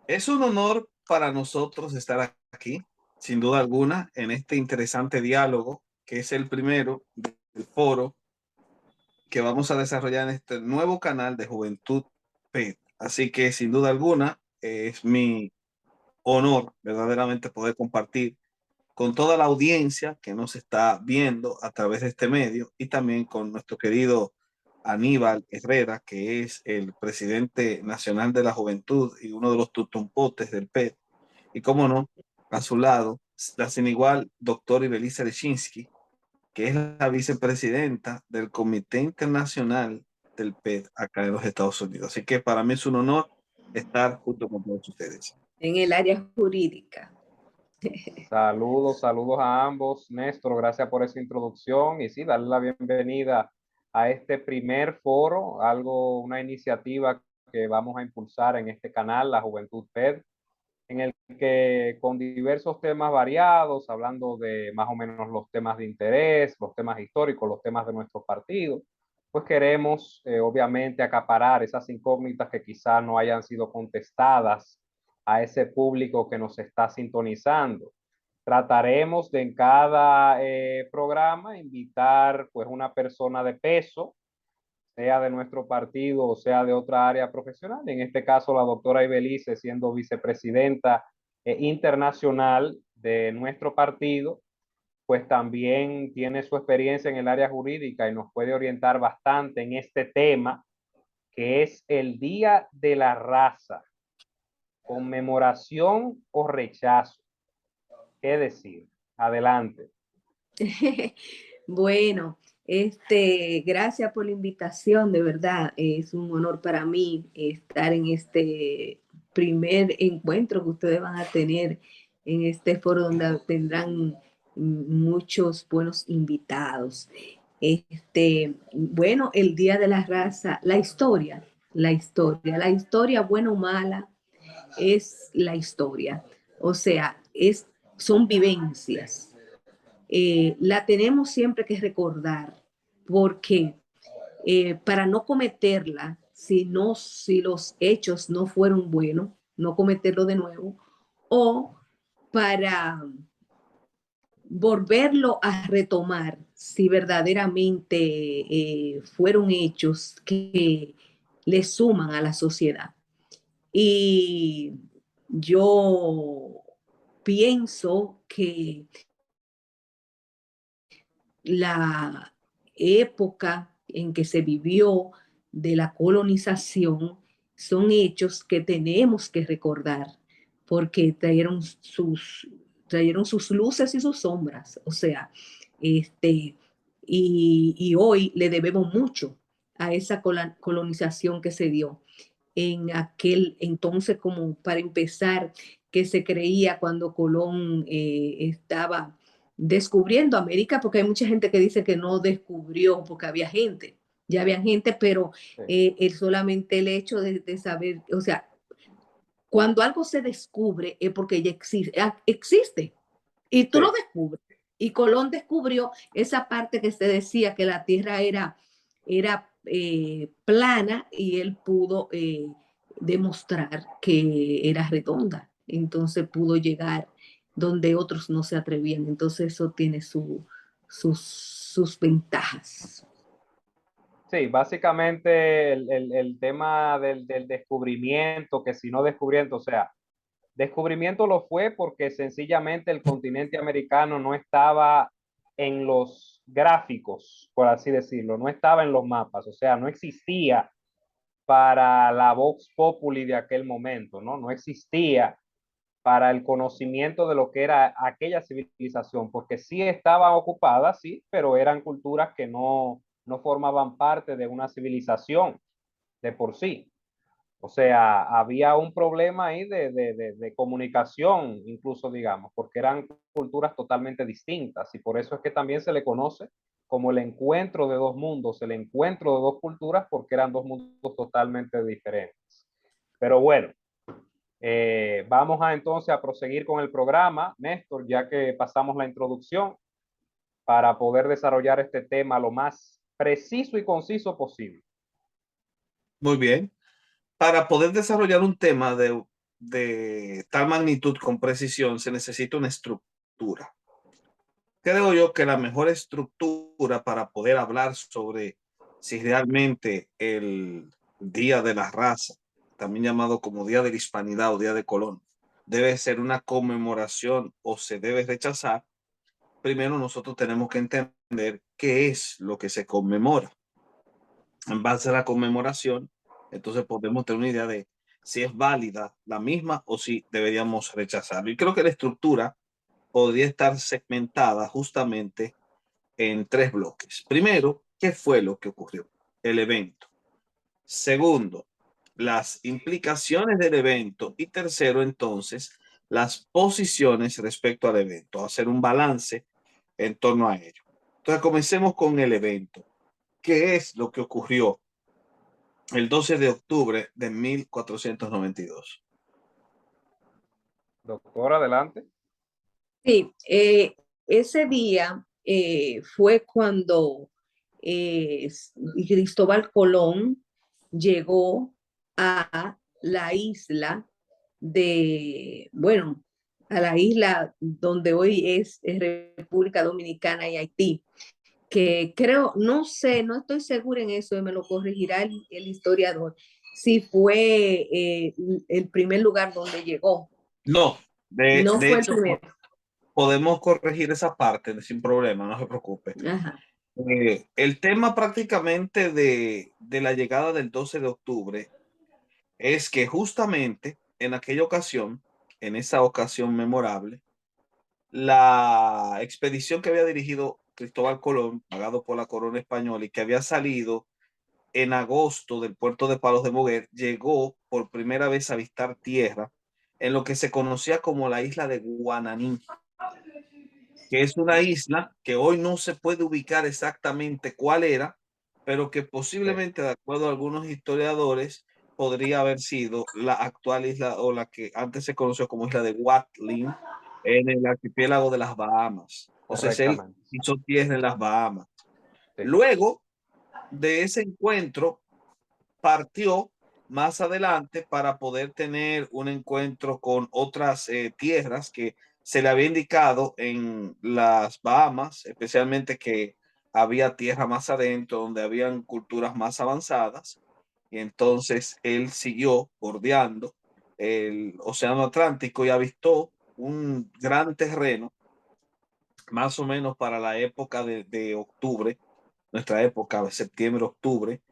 Es un honor para nosotros estar aquí, sin duda alguna, en este interesante diálogo, que es el primero del foro que vamos a desarrollar en este nuevo canal de Juventud PET. Así que, sin duda alguna, es mi honor verdaderamente poder compartir con toda la audiencia que nos está viendo a través de este medio y también con nuestro querido Aníbal Herrera, que es el presidente nacional de la juventud y uno de los tutumpotes del PET. Y cómo no, a su lado, la sin igual doctor Ibelisa Lechinsky, que es la vicepresidenta del Comité Internacional del PET acá en los Estados Unidos. Así que para mí es un honor estar junto con todos ustedes. En el área jurídica. Saludos, saludos a ambos. Néstor, gracias por esa introducción y sí, darle la bienvenida a este primer foro, una iniciativa que vamos a impulsar en este canal, la Juventud PED, en el que con diversos temas variados, hablando de más o menos los temas de interés, los temas históricos, los temas de nuestro partido, pues queremos obviamente acaparar esas incógnitas que quizás no hayan sido contestadas a ese público que nos está sintonizando. Trataremos de en cada programa invitar pues una persona de peso, sea de nuestro partido o sea de otra área profesional. En este caso, la doctora Ibelice, siendo vicepresidenta internacional de nuestro partido, pues también tiene su experiencia en el área jurídica y nos puede orientar bastante en este tema, que es el Día de la Raza, conmemoración o rechazo. ¿Qué decir? Adelante. Bueno, gracias por la invitación, de verdad, es un honor para mí estar en este primer encuentro que ustedes van a tener en este foro donde tendrán muchos buenos invitados. Bueno, el Día de la Raza, la historia, buena o mala, es la historia. O sea, son vivencias. La tenemos siempre que recordar porque para no cometerla, si los hechos no fueron buenos, no cometerlo de nuevo, o para volverlo a retomar si verdaderamente fueron hechos que le suman a la sociedad. Y yo pienso que la época en que se vivió de la colonización son hechos que tenemos que recordar porque trajeron sus luces y sus sombras. O sea, y hoy le debemos mucho a esa colonización que se dio en aquel entonces, como para empezar, que se creía cuando Colón estaba descubriendo América, porque hay mucha gente que dice que no descubrió porque había gente, ya había gente, pero solamente el hecho de saber, o sea, cuando algo se descubre es porque ya existe y tú lo descubres. Y Colón descubrió esa parte que se decía que la tierra era plana y él pudo demostrar que era redonda. Entonces pudo llegar donde otros no se atrevían. Entonces eso tiene sus ventajas. Sí, básicamente el tema del descubrimiento, que si no descubrimiento, o sea, descubrimiento lo fue porque sencillamente el continente americano no estaba en los gráficos, por así decirlo, no estaba en los mapas, o sea, no existía para la Vox Populi de aquel momento, ¿no? No existía para el conocimiento de lo que era aquella civilización, porque sí estaban ocupadas, sí, pero eran culturas que no formaban parte de una civilización de por sí. O sea, había un problema ahí de comunicación, incluso digamos, porque eran culturas totalmente distintas y por eso es que también se le conoce como el encuentro de dos mundos, el encuentro de dos culturas, porque eran dos mundos totalmente diferentes. Pero bueno, vamos entonces a proseguir con el programa, Néstor, ya que pasamos la introducción, para poder desarrollar este tema lo más preciso y conciso posible. Muy bien. para poder desarrollar un tema de tal magnitud con precisión se necesita una estructura. Creo yo que la mejor estructura para poder hablar sobre si realmente el Día de la Raza, también llamado como Día de la Hispanidad o Día de Colón, debe ser una conmemoración o se debe rechazar, primero nosotros tenemos que entender qué es lo que se conmemora. En base a la conmemoración, entonces podemos tener una idea de si es válida la misma o si deberíamos rechazarlo. Y creo que la estructura podría estar segmentada justamente en tres bloques. Primero, ¿qué fue lo que ocurrió? El evento. Segundo, las implicaciones del evento. Y tercero, entonces, las posiciones respecto al evento. Hacer un balance en torno a ello. Entonces, comencemos con el evento. ¿Qué es lo que ocurrió el 12 de octubre de 1492? Doctor, adelante. Sí, ese día fue cuando Cristóbal Colón llegó a la isla bueno, a la isla donde hoy es República Dominicana y Haití, que creo, no sé, no estoy segura en eso, me lo corregirá el historiador, si fue el primer lugar donde llegó. No, No de fue el hecho, primero. podemos corregir esa parte sin problema, no se preocupe. Ajá. El tema prácticamente de la llegada del 12 de octubre es que justamente en aquella ocasión, en esa ocasión memorable, la expedición que había dirigido Cristóbal Colón, pagado por la corona española y que había salido en agosto del puerto de Palos de Moguer, llegó por primera vez a avistar tierra en lo que se conocía como la isla de Guananí, que es una isla que hoy no se puede ubicar exactamente cuál era, pero que posiblemente, de acuerdo a algunos historiadores, podría haber sido la actual isla o la que antes se conoció como isla de Watling en el archipiélago de las Bahamas. Entonces él Correctamente. hizo tierra en las Bahamas. Sí. Luego de ese encuentro, partió más adelante para poder tener un encuentro con otras tierras que se le había indicado en las Bahamas, especialmente que había tierra más adentro, donde habían culturas más avanzadas. Y entonces él siguió bordeando el Océano Atlántico y avistó un gran terreno, más o menos para la época de octubre, nuestra época, septiembre, octubre,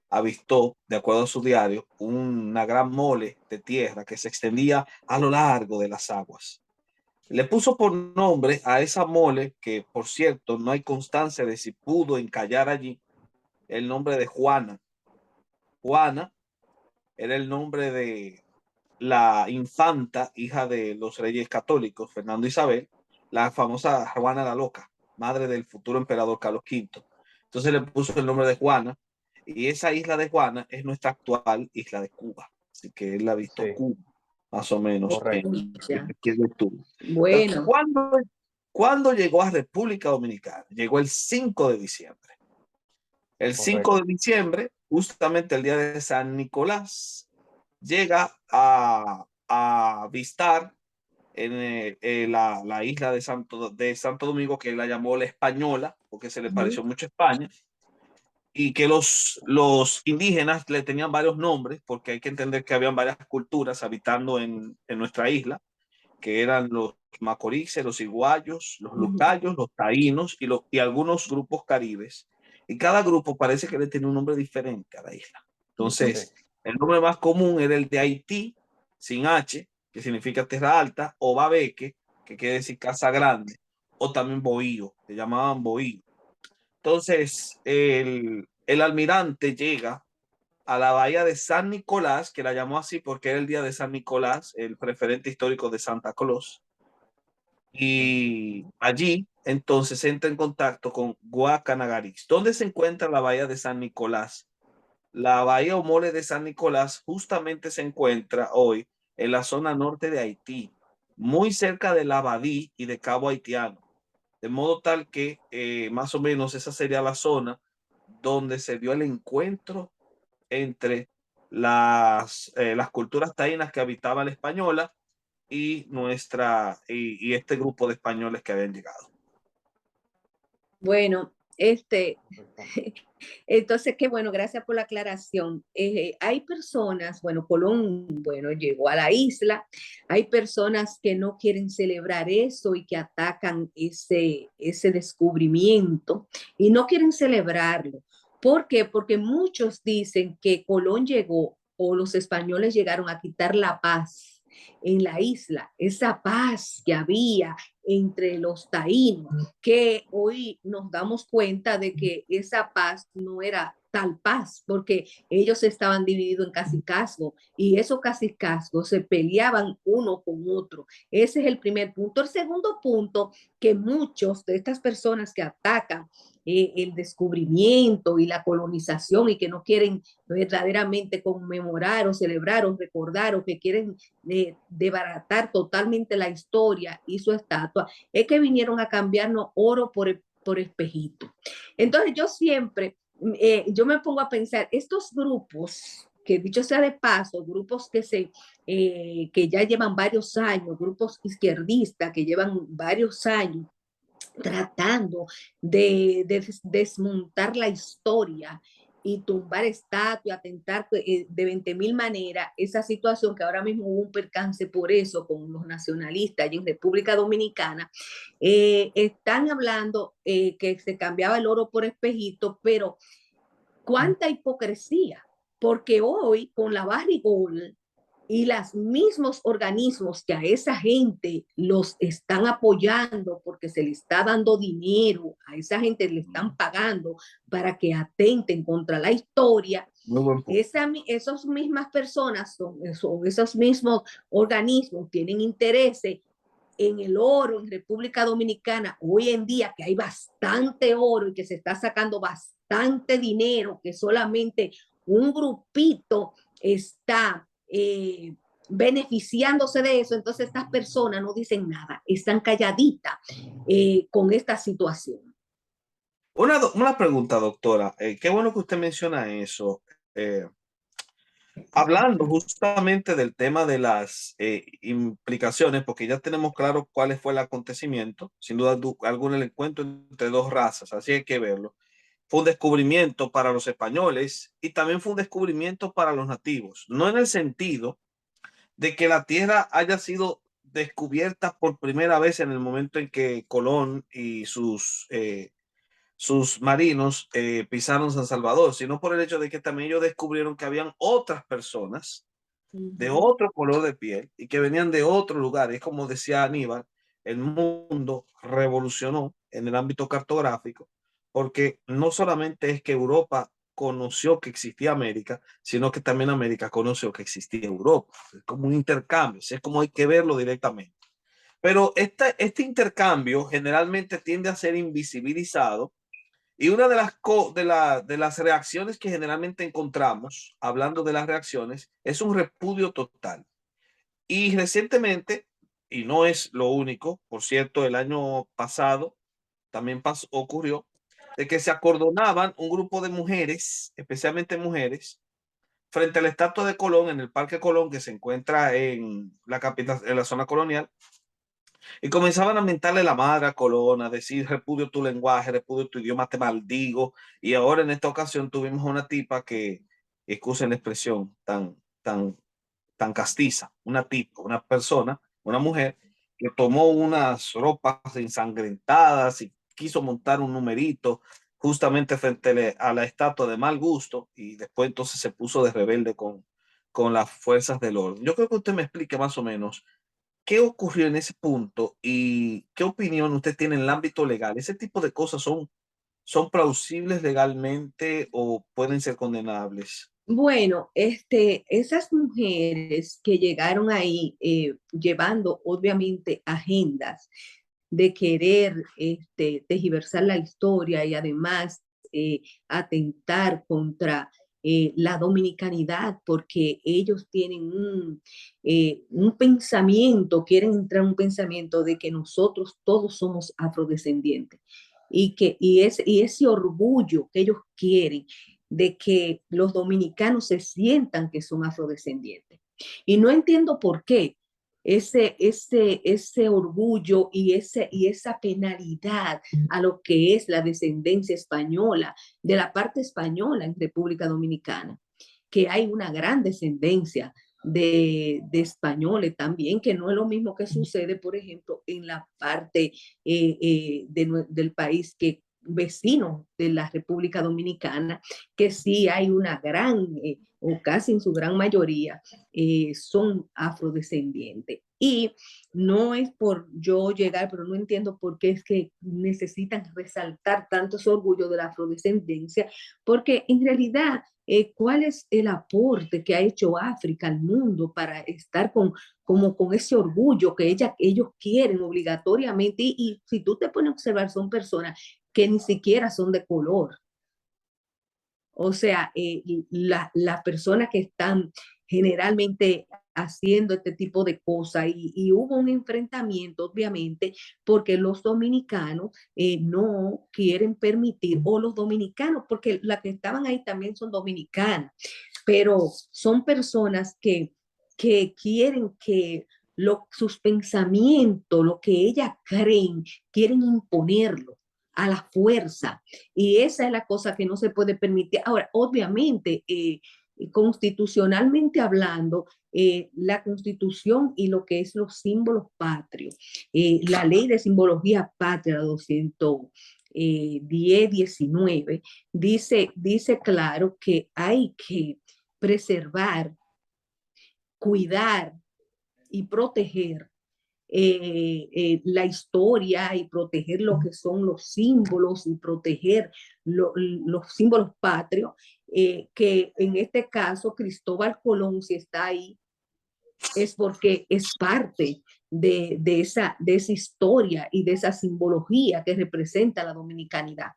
avistó, de acuerdo a su diario, una gran mole de tierra que se extendía a lo largo de las aguas. Le puso por nombre a esa mole, que por cierto no hay constancia de si pudo encallar allí, el nombre de Juana. Juana era el nombre de la infanta, hija de los reyes católicos, Fernando e Isabel, la famosa Juana la Loca, madre del futuro emperador Carlos V. Entonces le puso el nombre de Juana, y esa isla de Juana es nuestra actual isla de Cuba. Así que él ha visto Sí, Cuba, más o menos, correcto. Ya. aquí en octubre. Entonces, Bueno, ¿cuándo llegó a República Dominicana? Llegó el 5 de diciembre. El 5 Correcto. de diciembre, justamente el día de San Nicolás, llega a avistar en la isla de Santo Domingo, que él la llamó la Española, porque se le pareció mucho a España, y que los indígenas le tenían varios nombres, porque hay que entender que habían varias culturas habitando en nuestra isla, que eran los macorices, los iguayos, los lucayos, los taínos y algunos grupos caribes. Y cada grupo parece que le tenía un nombre diferente a la isla. Sí, Entonces, el nombre más común era el de Haití, sin H, que significa tierra alta, o Babeque, que quiere decir casa grande, o también Bohío, que llamaban Bohío. Entonces, el almirante llega a la bahía de San Nicolás, que la llamó así porque era el día de San Nicolás, el preferente histórico de Santa Claus. Y allí entonces entra en contacto con Guacanagaris. ¿Dónde se encuentra la bahía de San Nicolás? La bahía o mole de San Nicolás justamente se encuentra hoy en la zona norte de Haití, muy cerca de la Abadí y de Cabo Haitiano. De modo tal que más o menos esa sería la zona donde se dio el encuentro entre las culturas taínas que habitaba la española y este grupo de españoles que habían llegado. Bueno, entonces, qué bueno, gracias por la aclaración. Hay personas, bueno, Colón, bueno, llegó a la isla, hay personas que no quieren celebrar eso y que atacan ese descubrimiento y no quieren celebrarlo. ¿Por qué? Porque muchos dicen que Colón llegó o los españoles llegaron a quitar la paz en la isla, esa paz que había entre los taínos, que hoy nos damos cuenta de que esa paz no era tal paz, porque ellos estaban divididos en cacicazgos y esos cacicazgos se peleaban uno con otro. Ese es el primer punto. El segundo punto, que muchos de estas personas que atacan el descubrimiento y la colonización y que no quieren verdaderamente conmemorar o celebrar o recordar o que quieren desbaratar totalmente la historia y su estatua, es que vinieron a cambiarnos oro por espejito. Entonces yo siempre, yo me pongo a pensar, estos grupos, que dicho sea de paso, grupos que ya llevan varios años, grupos izquierdistas que llevan varios años tratando de desmontar la historia y tumbar estatuas, atentar de 20.000 maneras esa situación que ahora mismo hubo un percance por eso con los nacionalistas y en República Dominicana, están hablando que se cambiaba el oro por espejito, pero cuánta hipocresía, porque hoy con la barrigol y los mismos organismos que a esa gente los están apoyando porque se le está dando dinero, a esa gente le están pagando para que atenten contra la historia. Esas mismas personas son esos mismos organismos tienen intereses en el oro en República Dominicana hoy en día, que hay bastante oro y que se está sacando bastante dinero, que solamente un grupito está beneficiándose de eso, entonces estas personas no dicen nada, están calladitas con esta situación. Una pregunta, doctora. Qué bueno que usted menciona eso. Hablando justamente del tema de las implicaciones, porque ya tenemos claro cuál fue el acontecimiento, sin duda alguna el encuentro entre dos razas, así hay que verlo. Fue un descubrimiento para los españoles y también fue un descubrimiento para los nativos, no en el sentido de que la tierra haya sido descubierta por primera vez en el momento en que Colón y sus marinos pisaron San Salvador, sino por el hecho de que también ellos descubrieron que habían otras personas de otro color de piel y que venían de otro lugar. Es como decía Aníbal, el mundo revolucionó en el ámbito cartográfico, porque no solamente es que Europa conoció que existía América, sino que también América conoció que existía Europa. Es como un intercambio, es como hay que verlo directamente. Pero este intercambio generalmente tiende a ser invisibilizado y una de las reacciones que generalmente encontramos, hablando de las reacciones, es un repudio total. Y recientemente, y no es lo único, por cierto, el año pasado también ocurrió, de que se acordonaban un grupo de mujeres, especialmente mujeres, frente a la estatua de Colón en el Parque Colón, que se encuentra en la capital, en la zona colonial, y comenzaban a mentarle la madre a Colón, a decir repudio tu lenguaje, repudio tu idioma, te maldigo. Y ahora en esta ocasión tuvimos una tipa que, excusen la expresión tan castiza, una tipa, una persona, una mujer que tomó unas ropas ensangrentadas y quiso montar un numerito justamente frente a la estatua de mal gusto y después entonces se puso de rebelde con las fuerzas del orden. Yo creo que usted me explique más o menos qué ocurrió en ese punto y qué opinión usted tiene en el ámbito legal. ¿Ese tipo de cosas son plausibles legalmente o pueden ser condenables? Bueno, esas mujeres que llegaron ahí llevando obviamente agendas de querer tergiversar la historia y además atentar contra la dominicanidad, porque ellos tienen un pensamiento, quieren entrar en un pensamiento de que nosotros todos somos afrodescendientes y ese orgullo que ellos quieren de que los dominicanos se sientan que son afrodescendientes. Y no entiendo por qué ese orgullo y esa penalidad a lo que es la descendencia española, de la parte española en República Dominicana, que hay una gran descendencia de españoles también, que no es lo mismo que sucede, por ejemplo, en la parte del país que vecino de la República Dominicana, que sí hay una gran, o casi en su gran mayoría, son afrodescendientes. Y no es por yo llegar, pero no entiendo por qué es que necesitan resaltar tanto ese orgullo de la afrodescendencia, porque en realidad, ¿cuál es el aporte que ha hecho África al mundo para estar como con ese orgullo que ellos quieren obligatoriamente? Y si tú te pones a observar, son personas que ni siquiera son de color. O sea, las personas que están generalmente haciendo este tipo de cosas y hubo un enfrentamiento, obviamente, porque los dominicanos no quieren permitir, o los dominicanos, porque las que estaban ahí también son dominicanas, pero son personas que quieren que sus pensamientos, lo que ellas creen, quieren imponerlo a la fuerza. Y esa es la cosa que no se puede permitir. Ahora, obviamente, constitucionalmente hablando, la constitución y lo que es los símbolos patrios, la ley de simbología patria 210-19, dice claro que hay que preservar, cuidar y proteger la historia y proteger lo que son los símbolos y proteger los símbolos patrios, que en este caso Cristóbal Colón, si está ahí, es porque es parte de esa historia y de esa simbología que representa la dominicanidad.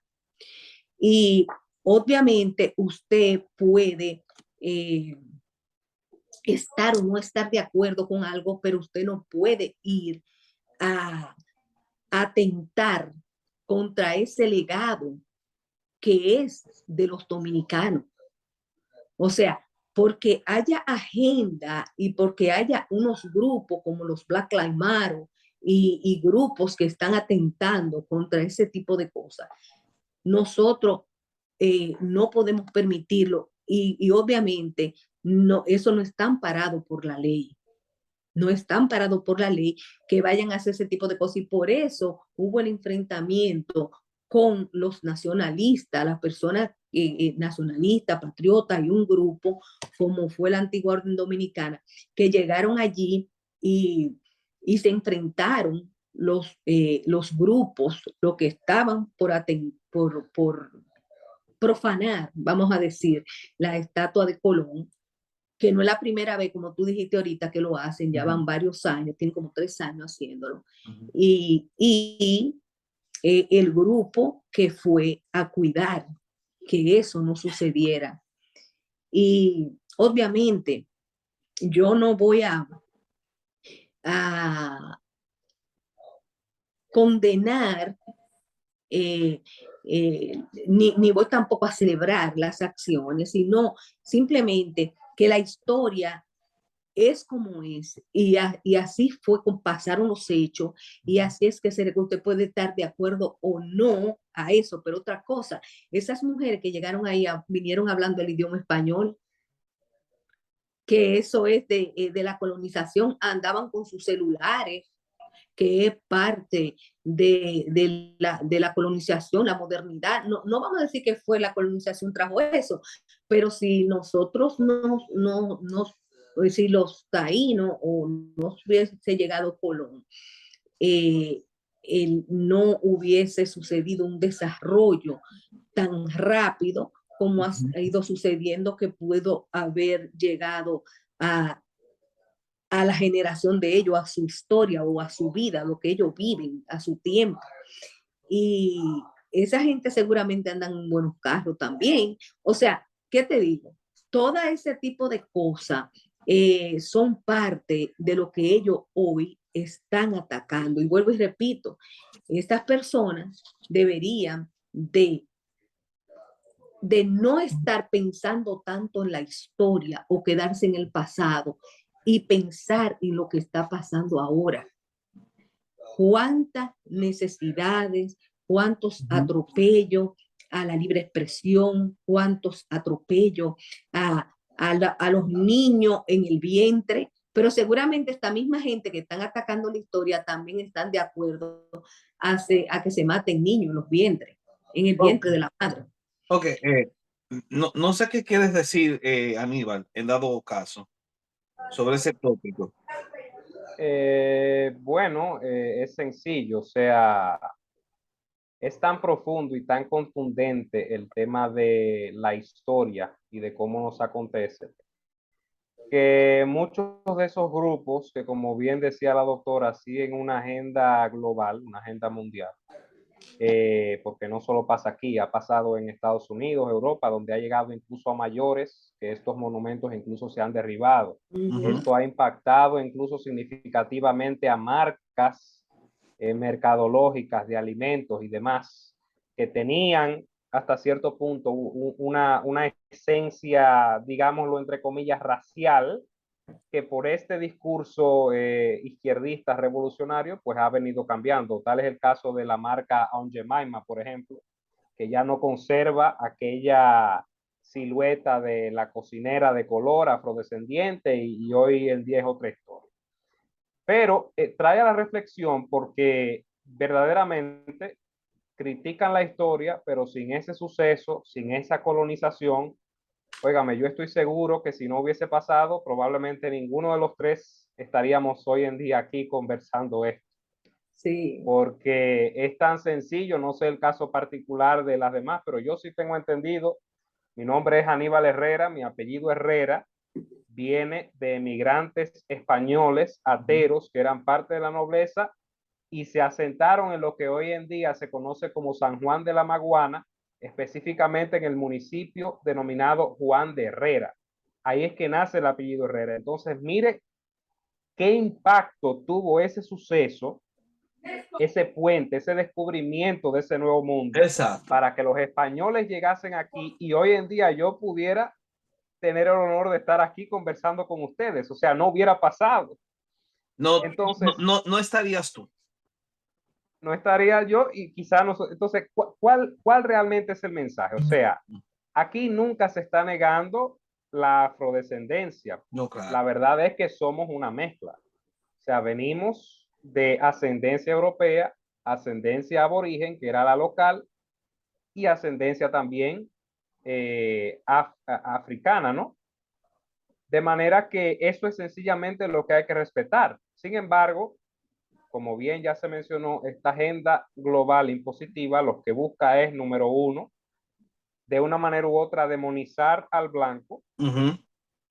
Y obviamente usted puede estar o no estar de acuerdo con algo, pero usted no puede ir a atentar contra ese legado que es de los dominicanos. O sea, porque haya agenda y porque haya unos grupos como los Black Lives Matter y grupos que están atentando contra ese tipo de cosas, nosotros no podemos permitirlo y obviamente no, eso no está amparado por la ley. No están parados por la ley que vayan a hacer ese tipo de cosas y por eso hubo el enfrentamiento con los nacionalistas, las personas nacionalistas, patriotas y un grupo como fue la antigua orden dominicana que llegaron allí y se enfrentaron los grupos, lo que estaban por profanar, vamos a decir, la estatua de Colón, que no es la primera vez, como tú dijiste ahorita, que lo hacen, ya van varios años, tienen como 3 años haciéndolo. Y el grupo que fue a cuidar que eso no sucediera. Y obviamente yo no voy a condenar ni voy tampoco a celebrar las acciones, sino simplemente que la historia es como es, y así fue, pasaron los hechos, y así es que usted puede estar de acuerdo o no a eso, pero otra cosa, esas mujeres que llegaron ahí, vinieron hablando el idioma español, que eso es de la colonización, andaban con sus celulares, que es parte de la colonización, la modernidad. No, no vamos a decir que fue la colonización trajo eso, pero si nosotros si los taínos o no hubiese llegado Colón, no hubiese sucedido un desarrollo tan rápido como ha ido sucediendo, que pudo haber llegado a la generación de ellos, a su historia o a su vida, a lo que ellos viven, a su tiempo. Y esa gente seguramente andan en buenos carros también. O sea, ¿qué te digo? Todo ese tipo de cosas son parte de lo que ellos hoy están atacando. Y vuelvo y repito, estas personas deberían de de no estar pensando tanto en la historia o quedarse en el pasado y pensar en lo que está pasando ahora. Cuántas necesidades, cuántos atropellos a la libre expresión, cuántos atropellos a los niños en el vientre, pero seguramente esta misma gente que están atacando la historia también están de acuerdo a que se maten niños en los vientres, en el vientre de la madre. Ok, no sé qué quieres decir, Aníbal, en dado caso, sobre ese tópico. Bueno, es sencillo, o sea, es tan profundo y tan contundente el tema de la historia y de cómo nos acontece, que muchos de esos grupos que, como bien decía la doctora, siguen una agenda global, una agenda mundial, porque no solo pasa aquí, ha pasado en Estados Unidos, Europa, donde ha llegado incluso a mayores, que estos monumentos incluso se han derribado. Esto ha impactado incluso significativamente a marcas mercadológicas de alimentos y demás, que tenían hasta cierto punto una esencia, digámoslo entre comillas, racial, que por este discurso izquierdista revolucionario, pues ha venido cambiando. Tal es el caso de la marca Aunt Jemima, por ejemplo, que ya no conserva aquella silueta de la cocinera de color afrodescendiente y hoy en día es otra historia. Pero trae a la reflexión porque verdaderamente critican la historia, pero sin ese suceso, sin esa colonización, óigame, yo estoy seguro que si no hubiese pasado, probablemente ninguno de los tres estaríamos hoy en día aquí conversando esto. Sí. Porque es tan sencillo, no sé el caso particular de las demás, pero yo sí tengo entendido, mi nombre es Aníbal Herrera, mi apellido Herrera, viene de emigrantes españoles ateros que eran parte de la nobleza y se asentaron en lo que hoy en día se conoce como San Juan de la Maguana, específicamente en el municipio denominado Juan de Herrera. Ahí es que nace el apellido Herrera. Entonces, mire qué impacto tuvo ese suceso, ese puente, ese descubrimiento de ese nuevo mundo, Exacto. para que los españoles llegasen aquí y hoy en día yo pudiera tener el honor de estar aquí conversando con ustedes. O sea, no hubiera pasado. No, Entonces, no estarías tú. no estaría yo y quizá no. Entonces, ¿cuál realmente es el mensaje? O sea, aquí nunca se está negando la afrodescendencia. No, claro. La verdad es que somos una mezcla. O sea, venimos de ascendencia europea, ascendencia aborigen, que era la local, y ascendencia también africana, ¿no? De manera que eso es sencillamente lo que hay que respetar. Sin embargo, como bien ya se mencionó, esta agenda global impositiva lo que busca es, número uno, de una manera u otra, demonizar al blanco,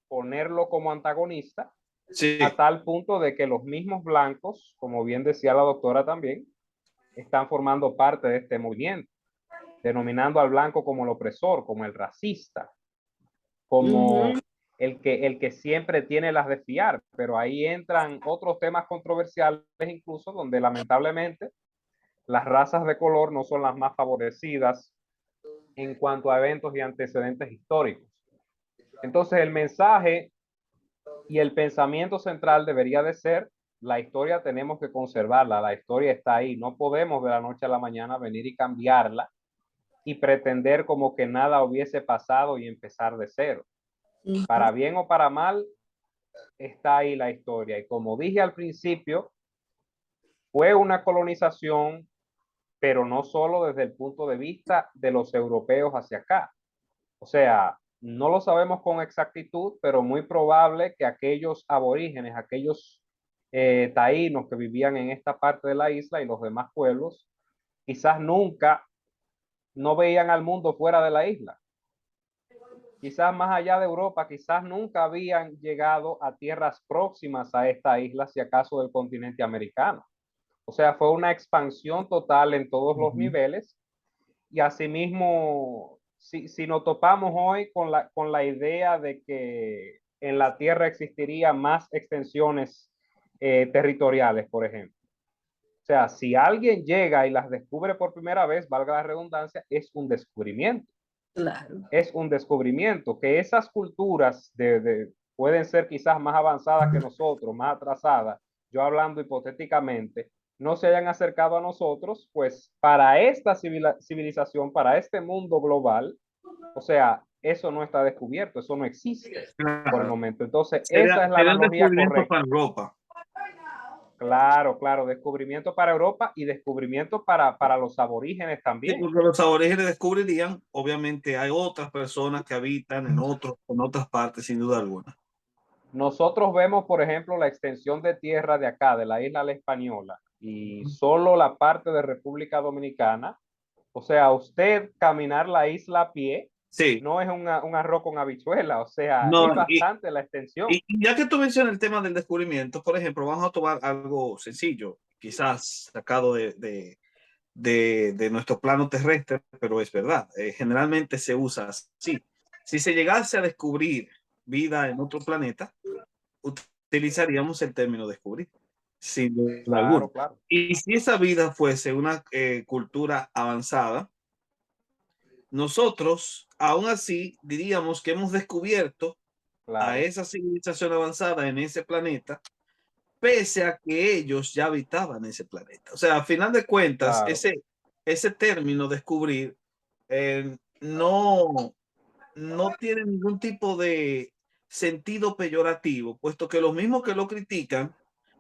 ponerlo como antagonista, Sí. a tal punto de que los mismos blancos, como bien decía la doctora también, están formando parte de este movimiento, denominando al blanco como el opresor, como el racista, como el que siempre tiene las de fiar, pero ahí entran otros temas controversiales incluso donde lamentablemente las razas de color no son las más favorecidas en cuanto a eventos y antecedentes históricos. Entonces el mensaje y el pensamiento central debería de ser: la historia tenemos que conservarla, la historia está ahí, no podemos de la noche a la mañana venir y cambiarla y pretender como que nada hubiese pasado y empezar de cero. Para bien o para mal, está ahí la historia. Y como dije al principio, fue una colonización, pero no solo desde el punto de vista de los europeos hacia acá. O sea, no lo sabemos con exactitud, pero muy probable que aquellos aborígenes, aquellos taínos que vivían en esta parte de la isla y los demás pueblos, quizás nunca no veían al mundo fuera de la isla. Quizás más allá de Europa, quizás nunca habían llegado a tierras próximas a esta isla, si acaso del continente americano. O sea, fue una expansión total en todos los niveles y asimismo, si nos topamos hoy con la idea de que en la Tierra existirían más extensiones territoriales, por ejemplo. O sea, si alguien llega y las descubre por primera vez, valga la redundancia, es un descubrimiento. Claro. es un descubrimiento, que esas culturas pueden ser quizás más avanzadas que nosotros, más atrasadas, yo hablando hipotéticamente, no se hayan acercado a nosotros, pues para esta civilización, para este mundo global, o sea, eso no está descubierto, eso no existe por el Claro. momento. Entonces, Sería, esa es la sería un analogía descubrimiento correcta. para Europa. Claro, claro, descubrimiento para Europa y descubrimiento para los aborígenes Sí, también. porque los aborígenes descubrirían, obviamente hay otras personas que habitan en otras partes, sin duda alguna. Nosotros vemos, por ejemplo, la extensión de tierra de acá, de la isla La Española, y solo la parte de República Dominicana. O sea, usted caminar la isla a pie Sí, no es un arroz con habichuela, o sea, es no, bastante la extensión. y ya que tú mencionas el tema del descubrimiento, por ejemplo, vamos a tomar algo sencillo, quizás sacado de nuestro plano terrestre, pero es verdad, generalmente se usa así. Si se llegase a descubrir vida en otro planeta, utilizaríamos el término descubrir, sin duda alguna. Claro, claro, Y si esa vida fuese una cultura avanzada, nosotros aún así diríamos que hemos descubierto a claro, esa civilización avanzada en ese planeta, pese a que ellos ya habitaban ese planeta. O sea, a final de cuentas, claro. ese término descubrir no, no tiene ningún tipo de sentido peyorativo, puesto que los mismos que lo critican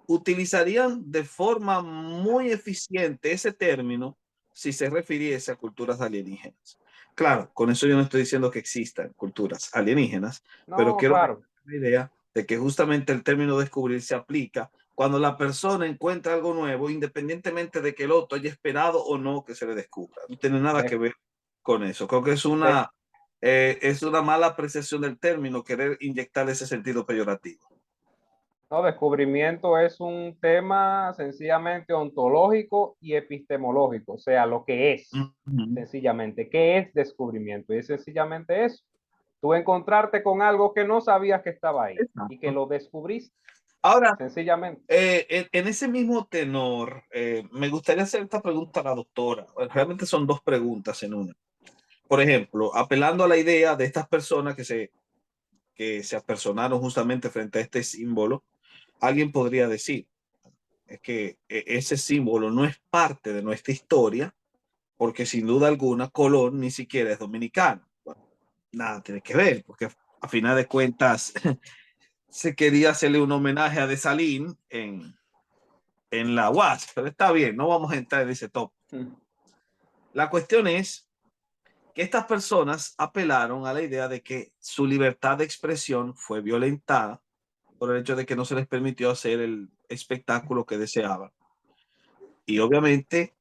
utilizarían de forma muy eficiente ese término si se refiriese a culturas alienígenas. Claro, con eso yo no estoy diciendo que existan culturas alienígenas, pero No, quiero claro. la idea de que justamente el término descubrir se aplica cuando la persona encuentra algo nuevo, independientemente de que el otro haya esperado o no que se le descubra. No tiene nada que De, ver con eso. Creo que de, es una mala apreciación del término querer inyectar ese sentido peyorativo. no, descubrimiento es un tema sencillamente ontológico y epistemológico, o sea, lo que es, Uh -huh. sencillamente, ¿qué es descubrimiento? Y es sencillamente eso, tú encontrarte con algo que no sabías que estaba ahí y que Exacto. lo descubriste, Ahora, sencillamente. en ese mismo tenor, me gustaría hacer esta pregunta a la doctora. Realmente son dos preguntas en una. Por ejemplo, apelando a la idea de estas personas que se apersonaron justamente frente a este símbolo, alguien podría decir, es que ese símbolo no es parte de nuestra historia, porque sin duda alguna Colón ni siquiera es dominicano. Bueno, nada tiene que ver, porque a final de cuentas se quería hacerle un homenaje a Dessalines en la UAS, pero está bien, no vamos a entrar en ese top. La cuestión es que estas personas apelaron a la idea de que su libertad de expresión fue violentada por el hecho de que no se les permitió hacer el espectáculo que deseaban. Y obviamente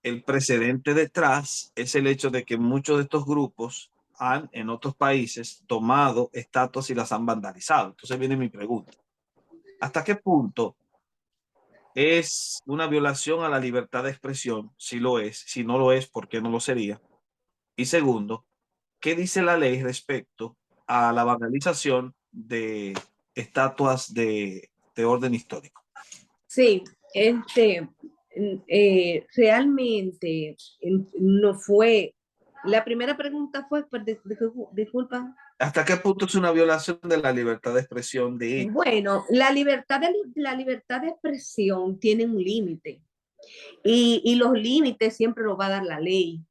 el precedente detrás es el hecho de que muchos de estos grupos han en otros países tomado estatuas y las han vandalizado. Entonces viene mi pregunta. ¿Hasta qué punto es una violación a la libertad de expresión? Si lo es, si no lo es, ¿por qué no lo sería? Y segundo, ¿qué dice la ley respecto a la vandalización de estatuas de orden histórico? Sí, realmente no fue. La primera pregunta fue, disculpa. ¿Hasta qué punto es una violación de la libertad de expresión de ellos? Bueno, la libertad de expresión tiene un límite y los límites siempre los va a dar la ley.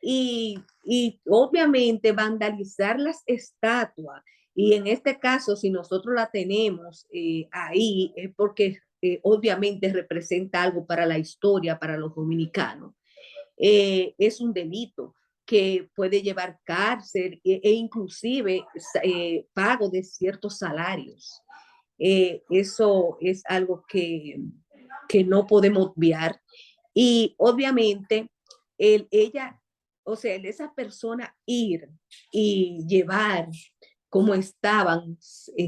Y obviamente vandalizar las estatuas, y en este caso, si nosotros la tenemos ahí, es porque obviamente representa algo para la historia, para los dominicanos. Es un delito que puede llevar cárcel e inclusive pago de ciertos salarios. Eso es algo que no podemos obviar. Y obviamente, ella, o sea, esa persona ir y llevar como estaban,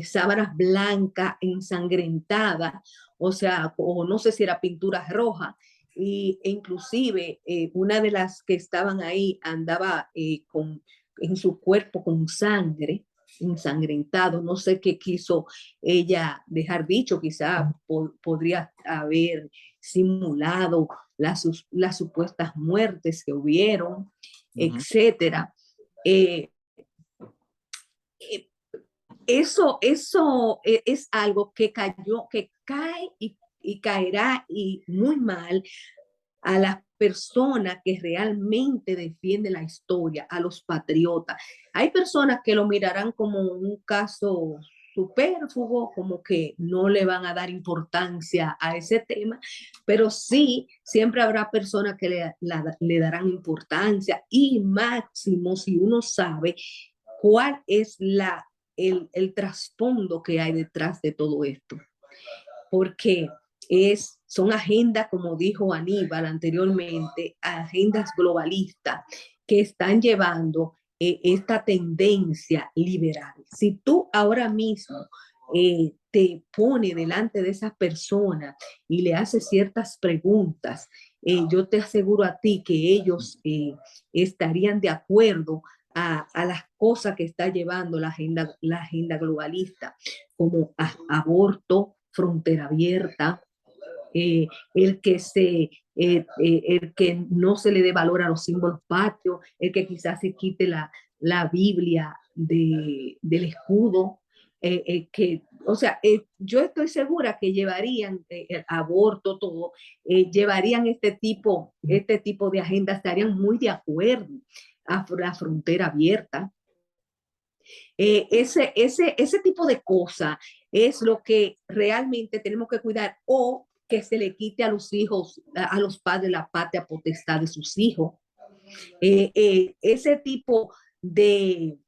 sábanas blancas, ensangrentadas, o sea, o no sé si era pintura roja, e inclusive una de las que estaban ahí andaba en su cuerpo con sangre, ensangrentado, no sé qué quiso ella dejar dicho, quizá podría haber simulado las supuestas muertes que hubieron, etcétera. Eh, eh, eso es algo que cayó, que cae y caerá y muy mal a las personas que realmente defienden la historia, a los patriotas. Hay personas que lo mirarán como un caso superfluo, como que no le van a dar importancia a ese tema, pero sí, siempre habrá personas que le darán importancia y máximo si uno sabe cuál es el trasfondo que hay detrás de todo esto. Porque son agendas, como dijo Aníbal anteriormente, agendas globalistas que están llevando esta tendencia liberal. Si tú ahora mismo te pones delante de esas personas y le haces ciertas preguntas, yo te aseguro a ti que ellos estarían de acuerdo a las cosas que está llevando la agenda globalista, como aborto, frontera abierta, el que no se le dé valor a los símbolos patrios, el que quizás se quite la Biblia del escudo, o sea, yo estoy segura que llevarían el aborto, todo, llevarían este tipo de agenda, estarían muy de acuerdo a la frontera abierta. Ese tipo de cosas es lo que realmente tenemos que cuidar, o que se le quite a los hijos, a los padres, la patria potestad de sus hijos. Ese tipo de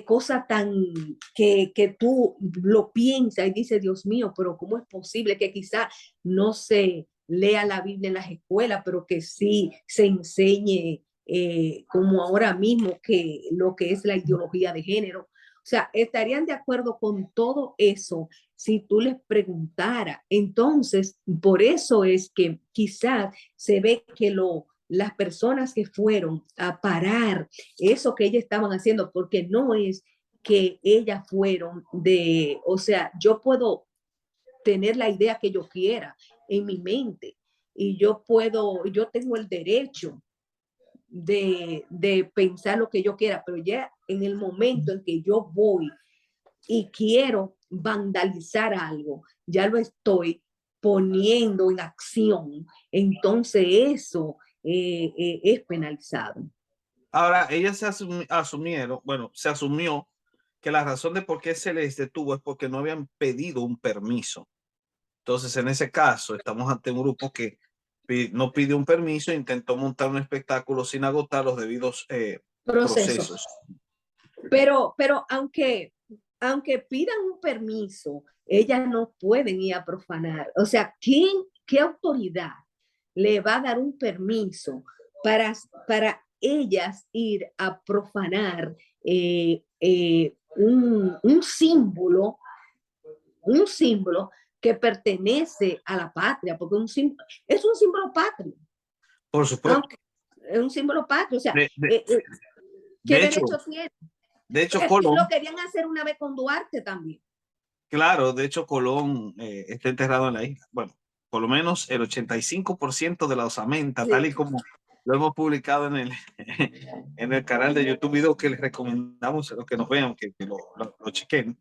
cosas tan que tú lo piensas y dices, Dios mío, pero ¿cómo es posible que quizá no se lea la Biblia en las escuelas, pero que sí se enseñe como ahora mismo que lo que es la ideología de género? O sea, estarían de acuerdo con todo eso si tú les preguntaras. Entonces, por eso es que quizás se ve que las personas que fueron a parar eso que ellas estaban haciendo, porque no es que ellas fueron o sea, yo puedo tener la idea que yo quiera en mi mente y yo tengo el derecho de pensar lo que yo quiera, pero ya en el momento en que yo voy y quiero vandalizar algo, ya lo estoy poniendo en acción, entonces eso es penalizado. Ahora, ellas asumieron, bueno, se asumió que la razón de por qué se les detuvo es porque no habían pedido un permiso. Entonces, en ese caso, estamos ante un grupo que no pidió un permiso e intentó montar un espectáculo sin agotar los debidos Proceso. procesos. Pero aunque pidan un permiso, ellas no pueden ir a profanar. O sea, qué autoridad le va a dar un permiso para ellas ir a profanar un símbolo que pertenece a la patria, porque es un símbolo patrio, Por supuesto. aunque es un símbolo patrio, o sea, De, de, ¿qué de hecho, derecho tiene? de hecho, Lo Colón, querían hacer una vez con Duarte también. claro, de hecho, Colón está enterrado en la isla. Bueno, por lo menos el 85% de la osamenta, tal y como lo hemos publicado en el canal de YouTube, video que les recomendamos a los que nos vean, que lo chequen.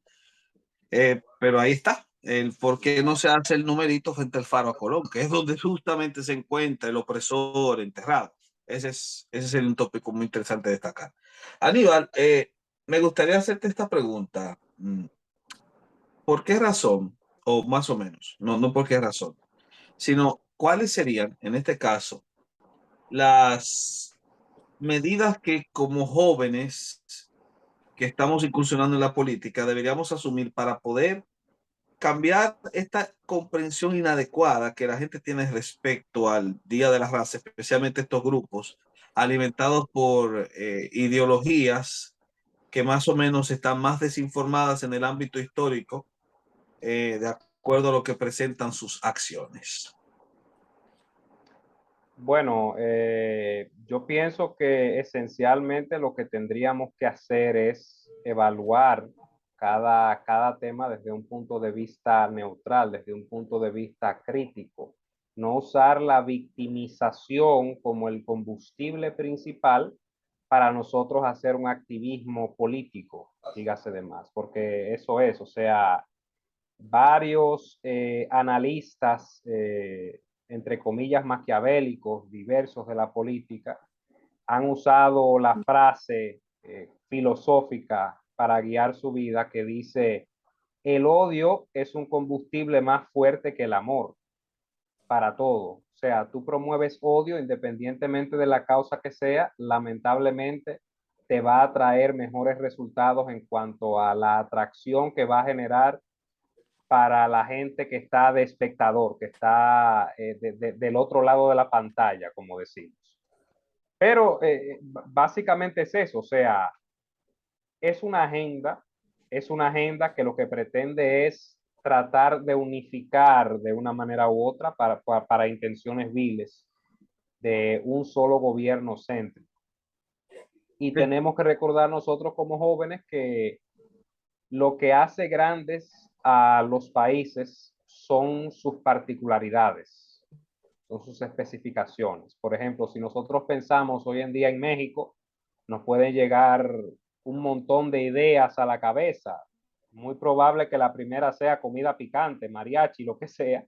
Pero ahí está, el por qué no se hace el numerito frente al faro a Colón, que es donde justamente se encuentra el opresor enterrado. Ese es un tópico muy interesante de destacar. Aníbal, me gustaría hacerte esta pregunta. ¿Por qué razón, o más o menos, no por qué razón, sino cuáles serían, en este caso, las medidas que como jóvenes que estamos incursionando en la política deberíamos asumir para poder cambiar esta comprensión inadecuada que la gente tiene respecto al Día de la Raza, especialmente estos grupos alimentados por ideologías que más o menos están más desinformadas en el ámbito histórico, de acuerdo a lo que presentan sus acciones? Bueno, yo pienso que esencialmente lo que tendríamos que hacer es evaluar cada tema desde un punto de vista neutral, desde un punto de vista crítico. No usar la victimización como el combustible principal para nosotros hacer un activismo político, dígase de más, porque eso es, o sea, varios analistas, entre comillas, maquiavélicos, diversos de la política, han usado la frase filosófica para guiar su vida que dice, el odio es un combustible más fuerte que el amor para todo. O sea, tú promueves odio independientemente de la causa que sea, lamentablemente te va a traer mejores resultados en cuanto a la atracción que va a generar para la gente que está de espectador, que está del otro lado de la pantalla, como decimos. Pero básicamente es eso, o sea, es es una agenda que lo que pretende es tratar de unificar de una manera u otra para intenciones viles de un solo gobierno céntrico. Y tenemos que recordar nosotros como jóvenes que lo que hace grandes a los países son sus particularidades, son sus especificaciones. Por ejemplo, si nosotros pensamos hoy en día en México, nos pueden llegar un montón de ideas a la cabeza. Muy probable que la primera sea comida picante, mariachi, lo que sea,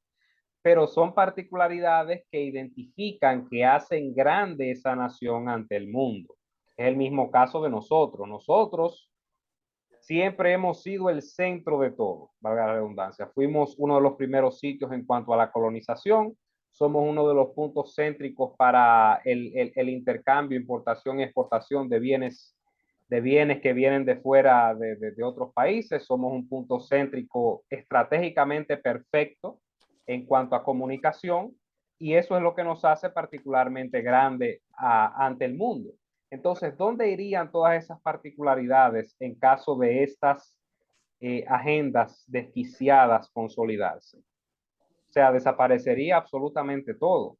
pero son particularidades que identifican, que hacen grande esa nación ante el mundo. Es el mismo caso de nosotros. Nosotros siempre hemos sido el centro de todo, valga la redundancia. Fuimos uno de los primeros sitios en cuanto a la colonización, somos uno de los puntos céntricos para el intercambio, importación y exportación de bienes que vienen de fuera de otros países, somos un punto céntrico estratégicamente perfecto en cuanto a comunicación y eso es lo que nos hace particularmente grande ante el mundo. Entonces, ¿dónde irían todas esas particularidades en caso de estas agendas desquiciadas consolidarse? O sea, desaparecería absolutamente todo.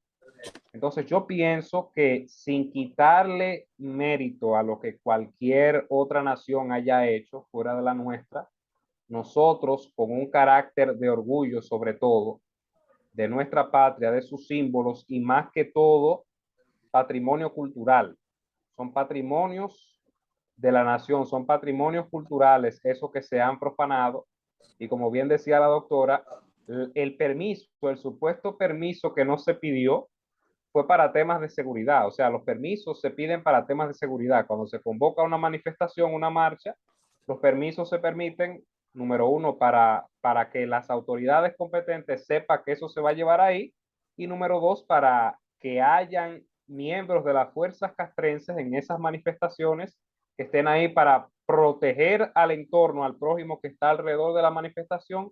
Entonces, yo pienso que sin quitarle mérito a lo que cualquier otra nación haya hecho fuera de la nuestra, nosotros con un carácter de orgullo, sobre todo, de nuestra patria, de sus símbolos y más que todo, patrimonio cultural. Son patrimonios de la nación, son patrimonios culturales, esos que se han profanado. Y como bien decía la doctora, el permiso, el supuesto permiso que no se pidió fue para temas de seguridad. O sea, los permisos se piden para temas de seguridad. Cuando se convoca una manifestación, una marcha, los permisos se permiten, número uno, para que las autoridades competentes sepan que eso se va a llevar ahí. Y número dos, para que hayan miembros de las fuerzas castrenses en esas manifestaciones que estén ahí para proteger al entorno, al prójimo que está alrededor de la manifestación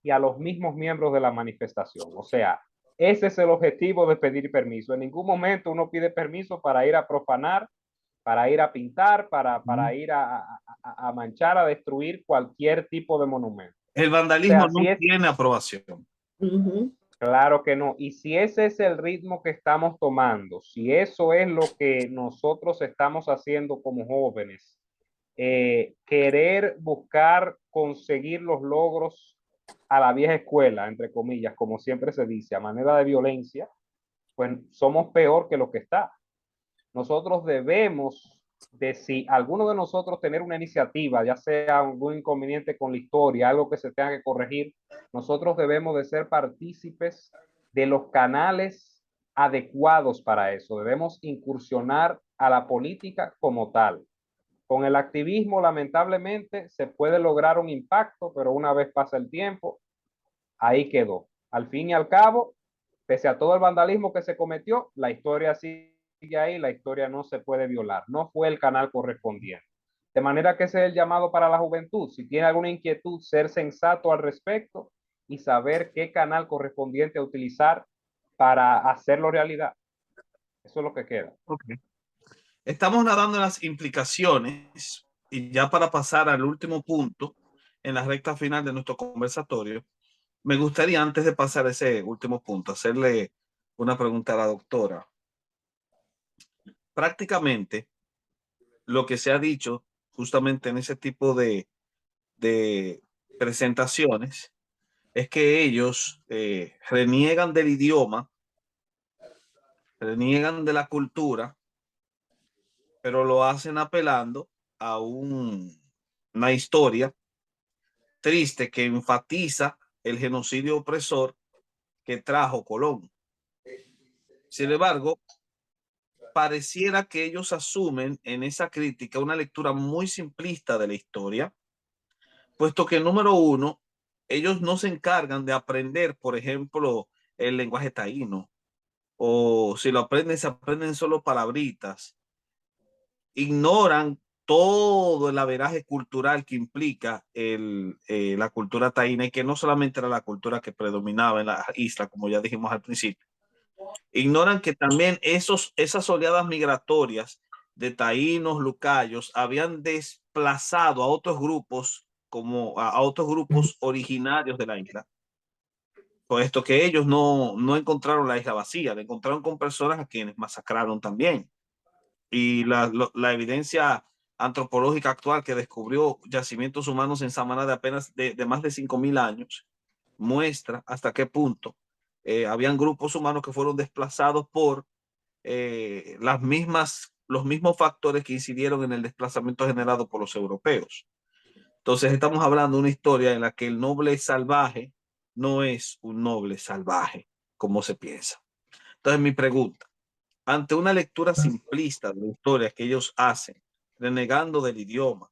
y a los mismos miembros de la manifestación. O sea, ese es el objetivo de pedir permiso. En ningún momento uno pide permiso para ir a profanar, para ir a pintar, para ir a manchar, a destruir cualquier tipo de monumento. El O vandalismo sea, no tiene aprobación. Claro que no. Y si ese es el ritmo que estamos tomando, si eso es lo que nosotros estamos haciendo como jóvenes, querer buscar conseguir los logros a la vieja escuela, entre comillas, como siempre se dice, a manera de violencia, pues somos peor que lo que está. Nosotros debemos de si alguno de nosotros tener una iniciativa, ya sea algún inconveniente con la historia, algo que se tenga que corregir, nosotros debemos de ser partícipes de los canales adecuados para eso. Debemos incursionar a la política como tal. Con el activismo, lamentablemente, se puede lograr un impacto, pero una vez pasa el tiempo, ahí quedó. Al fin y al cabo, pese a todo el vandalismo que se cometió, la historia sigue ahí, la historia no se puede violar. No fue el canal correspondiente. De manera que ese es el llamado para la juventud. Si tiene alguna inquietud, ser sensato al respecto y saber qué canal correspondiente utilizar para hacerlo realidad. Eso es lo que queda. Okay. Estamos nadando en las implicaciones y ya para pasar al último punto en la recta final de nuestro conversatorio, me gustaría antes de pasar a ese último punto hacerle una pregunta a la doctora. Prácticamente lo que se ha dicho justamente en ese tipo de presentaciones es que ellos reniegan del idioma, reniegan de la cultura pero lo hacen apelando a una historia triste que enfatiza el genocidio opresor que trajo Colón. Sin embargo, pareciera que ellos asumen en esa crítica una lectura muy simplista de la historia, puesto que, número uno, ellos no se encargan de aprender, por ejemplo, el lenguaje taíno, o si lo aprenden, se aprenden solo palabritas. Ignoran todo el averaje cultural que implica la cultura taína, y que no solamente era la cultura que predominaba en la isla, como ya dijimos al principio. Ignoran que también esas oleadas migratorias de taínos, lucayos, habían desplazado a otros grupos, como a otros grupos originarios de la isla, puesto que ellos no encontraron la isla vacía, la encontraron con personas a quienes masacraron también. Y la evidencia antropológica actual, que descubrió yacimientos humanos en Samaná de apenas de más de 5.000 años, muestra hasta qué punto habían grupos humanos que fueron desplazados por los mismos factores que incidieron en el desplazamiento generado por los europeos. Entonces estamos hablando de una historia en la que el noble salvaje no es un noble salvaje, como se piensa. Entonces mi pregunta, ante una lectura simplista de la historia que ellos hacen, renegando del idioma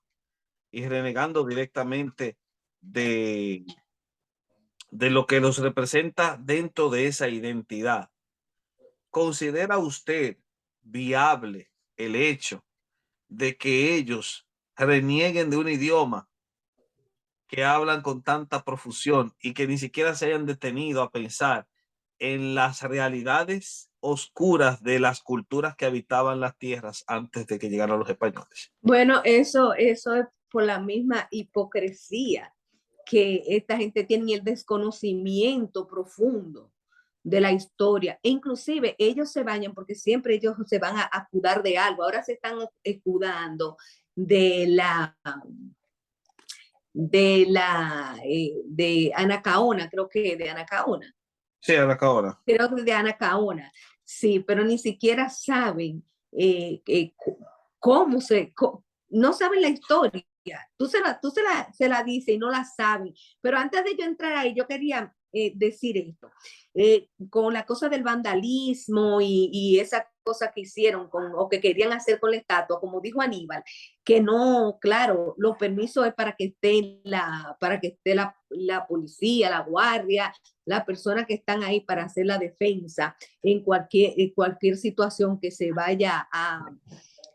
y renegando directamente de, de lo que los representa dentro de esa identidad, ¿considera usted viable el hecho de que ellos renieguen de un idioma que hablan con tanta profusión y que ni siquiera se hayan detenido a pensar en las realidades oscuras de las culturas que habitaban las tierras antes de que llegaran los españoles? Bueno, eso es por la misma hipocresía que esta gente tiene, el desconocimiento profundo de la historia. E inclusive ellos se bañan porque siempre ellos se van a escudar de algo. Ahora se están escudando de de Anacaona, creo que de Anacaona. Sí, ahora. Creo que de Anacaona, sí, pero ni siquiera saben cómo no saben la historia. Se la dice y no la saben. Pero antes de yo entrar ahí, yo quería decir esto. Con la cosa del vandalismo y esa cosa que hicieron o que querían hacer con la estatua, como dijo Aníbal, que no, claro, los permisos es para que esté la policía, la guardia, las personas que están ahí para hacer la defensa en cualquier situación que se vaya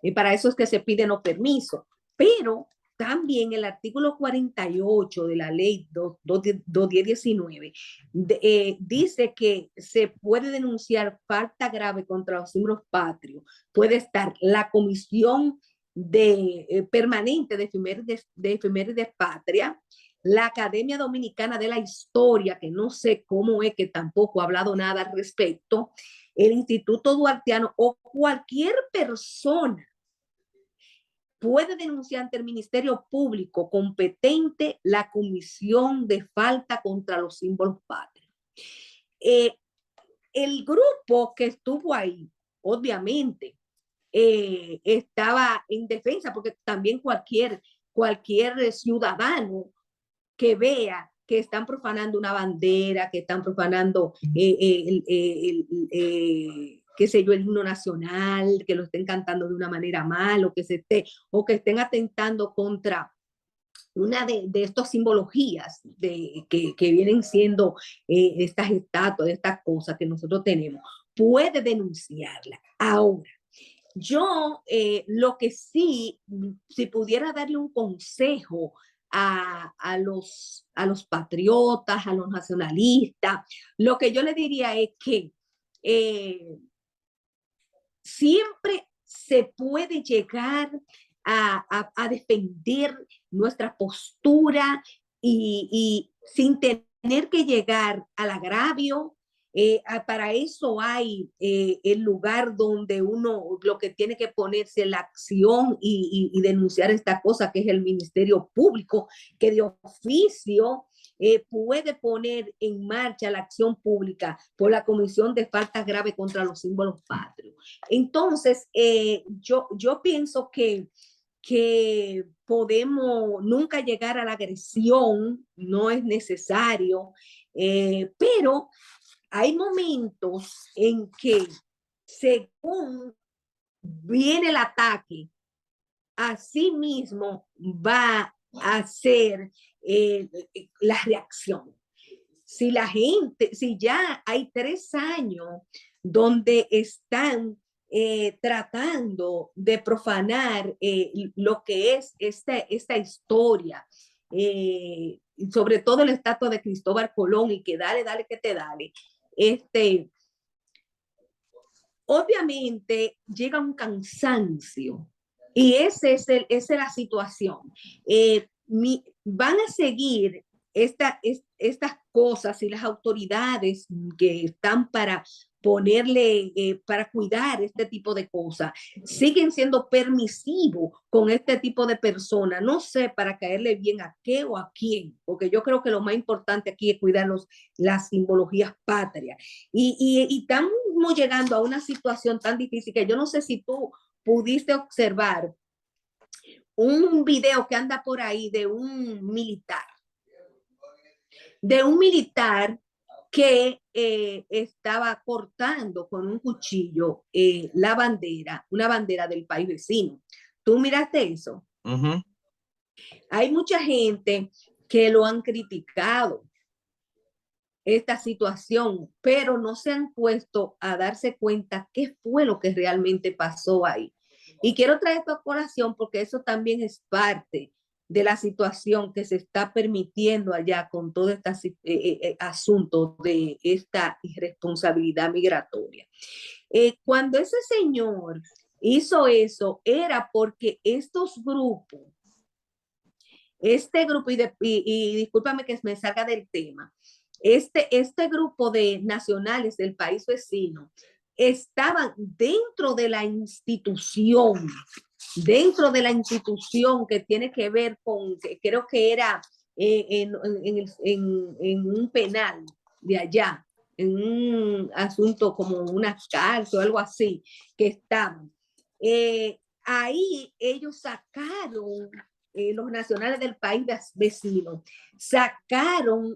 y para eso es que se piden los permisos. Pero también el artículo 48 de la ley 21019 dice que se puede denunciar falta grave contra los símbolos patrios. Puede estar la comisión permanente de efemérides patria, la Academia Dominicana de la Historia, que no sé cómo es, que tampoco ha hablado nada al respecto, el Instituto Duartiano o cualquier persona puede denunciar ante el Ministerio Público competente la comisión de falta contra los símbolos patrios. El grupo que estuvo ahí, obviamente, estaba en defensa, porque también cualquier ciudadano que vea que están profanando una bandera, que están profanando qué sé yo, el himno nacional, que lo estén cantando de una manera mal, o que estén atentando contra una de estas simbologías que vienen siendo estas estatuas, estas cosas que nosotros tenemos, puede denunciarla. Ahora, yo lo que sí, si pudiera darle un consejo a los patriotas, a los nacionalistas, lo que yo le diría es que siempre se puede llegar a defender nuestra postura y sin tener que llegar al agravio. Para eso hay el lugar donde uno lo que tiene que ponerse en la acción y denunciar esta cosa, que es el Ministerio Público, que de oficio puede poner en marcha la acción pública por la comisión de faltas graves contra los símbolos patrios. Entonces, yo pienso que podemos nunca llegar a la agresión, no es necesario, pero hay momentos en que según viene el ataque, así mismo va a ser la reacción. Si la gente, si ya hay 3 años donde están tratando de profanar lo que es esta historia, sobre todo el estatua de Cristóbal Colón y que dale que te dale, obviamente llega un cansancio y esa es la situación. Van a seguir estas cosas y las autoridades que están para ponerle, para cuidar este tipo de cosas, siguen siendo permisivos con este tipo de personas. No sé para caerle bien a qué o a quién, porque yo creo que lo más importante aquí es cuidar las simbologías patrias. Y estamos llegando a una situación tan difícil que yo no sé si tú pudiste observar un video que anda por ahí de un militar que estaba cortando con un cuchillo la bandera, una bandera del país vecino. ¿Tú miraste eso? Uh-huh. Hay mucha gente que lo han criticado esta situación, pero no se han puesto a darse cuenta qué fue lo que realmente pasó ahí. Y quiero traer esto a colación porque eso también es parte de la situación que se está permitiendo allá con todo este asunto de esta irresponsabilidad migratoria. Cuando ese señor hizo eso, era porque estos grupos, y discúlpame que me salga del tema, este grupo de nacionales del país vecino estaban dentro de la institución que tiene que ver con, creo que era en un penal de allá, en un asunto como una cárcel o algo así, que estaban. Ahí ellos sacaron, los nacionales del país vecino, sacaron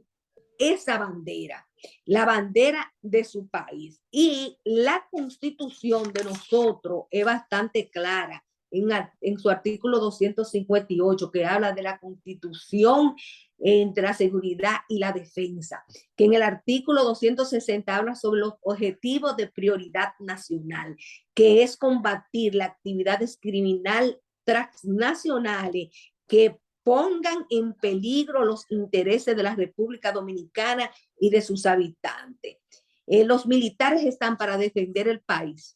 esa bandera, la bandera de su país. Y la constitución de nosotros es bastante clara en su artículo 258, que habla de la constitución entre la seguridad y la defensa, que en el artículo 260 habla sobre los objetivos de prioridad nacional, que es combatir las actividades criminales transnacionales que pongan en peligro los intereses de la República Dominicana y de sus habitantes. Los militares están para defender el país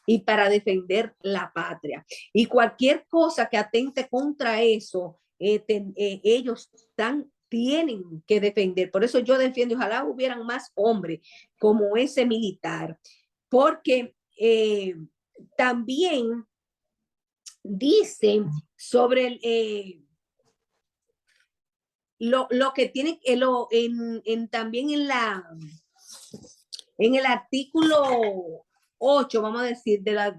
y para defender la patria. Y cualquier cosa que atente contra eso, ellos tienen que defender. Por eso yo defiendo, ojalá hubieran más hombres como ese militar, porque también dicen sobre lo que tiene también en el artículo 8, vamos a decir, de la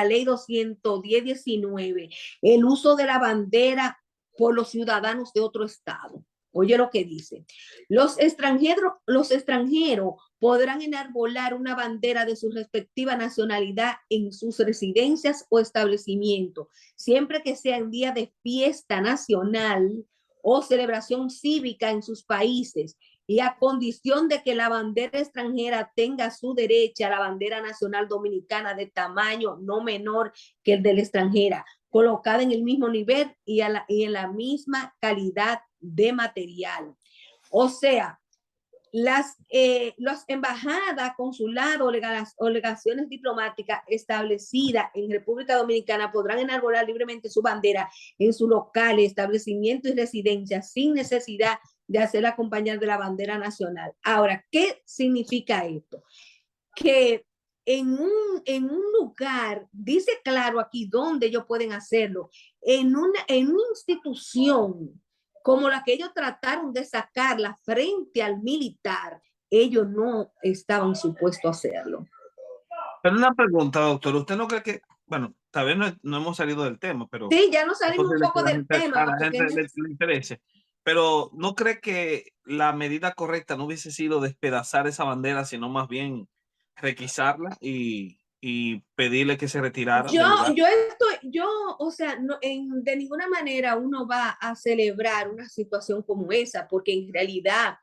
ley 210-19, el uso de la bandera por los ciudadanos de otro estado. Oye lo que dice. Los extranjeros podrán enarbolar una bandera de su respectiva nacionalidad en sus residencias o establecimientos, siempre que sea en día de fiesta nacional o celebración cívica en sus países, y a condición de que la bandera extranjera tenga a su derecha la bandera nacional dominicana de tamaño no menor que el de la extranjera, colocada en el mismo nivel y en la misma calidad de material. O sea, las embajadas, consulados o legaciones diplomáticas establecidas en República Dominicana podrán enarbolar libremente su bandera en sus locales, establecimientos y residencias sin necesidad de hacerla acompañar de la bandera nacional. Ahora, ¿qué significa esto? Que en un lugar, dice claro aquí dónde ellos pueden hacerlo, en una institución como la que ellos trataron de sacarla frente al militar, ellos no estaban supuestos a hacerlo. Pero una pregunta, doctor, ¿usted no cree que, bueno, tal vez no hemos salido del tema, pero Sí, ya nos es salimos un posible que poco del tema, a la porque gente le interese, pero ¿no cree que la medida correcta no hubiese sido despedazar esa bandera, sino más bien requisarla y pedirle que se retirara del lugar? o sea, no, de ninguna manera uno va a celebrar una situación como esa, porque en realidad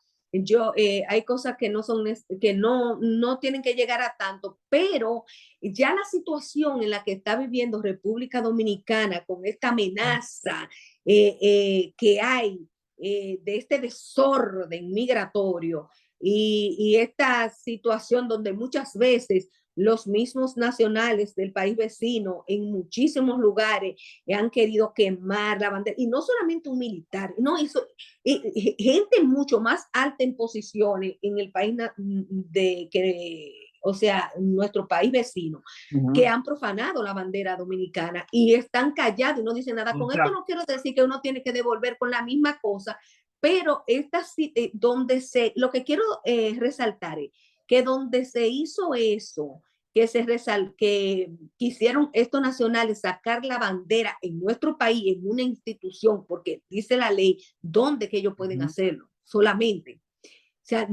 hay cosas que no son, que no tienen que llegar a tanto, pero ya la situación en la que está viviendo República Dominicana con esta amenaza que hay de este desorden migratorio y esta situación donde muchas veces los mismos nacionales del país vecino en muchísimos lugares han querido quemar la bandera, y no solamente un militar, no, gente mucho más alta en posiciones en el país o sea, nuestro país vecino, que han profanado la bandera dominicana y están callados y no dicen nada. Con esto no quiero decir que uno tiene que devolver con la misma cosa, pero lo que quiero resaltar es que donde se hizo eso, que quisieron estos nacionales sacar la bandera en nuestro país, en una institución, porque dice la ley dónde que ellos pueden hacerlo, solamente. O sea,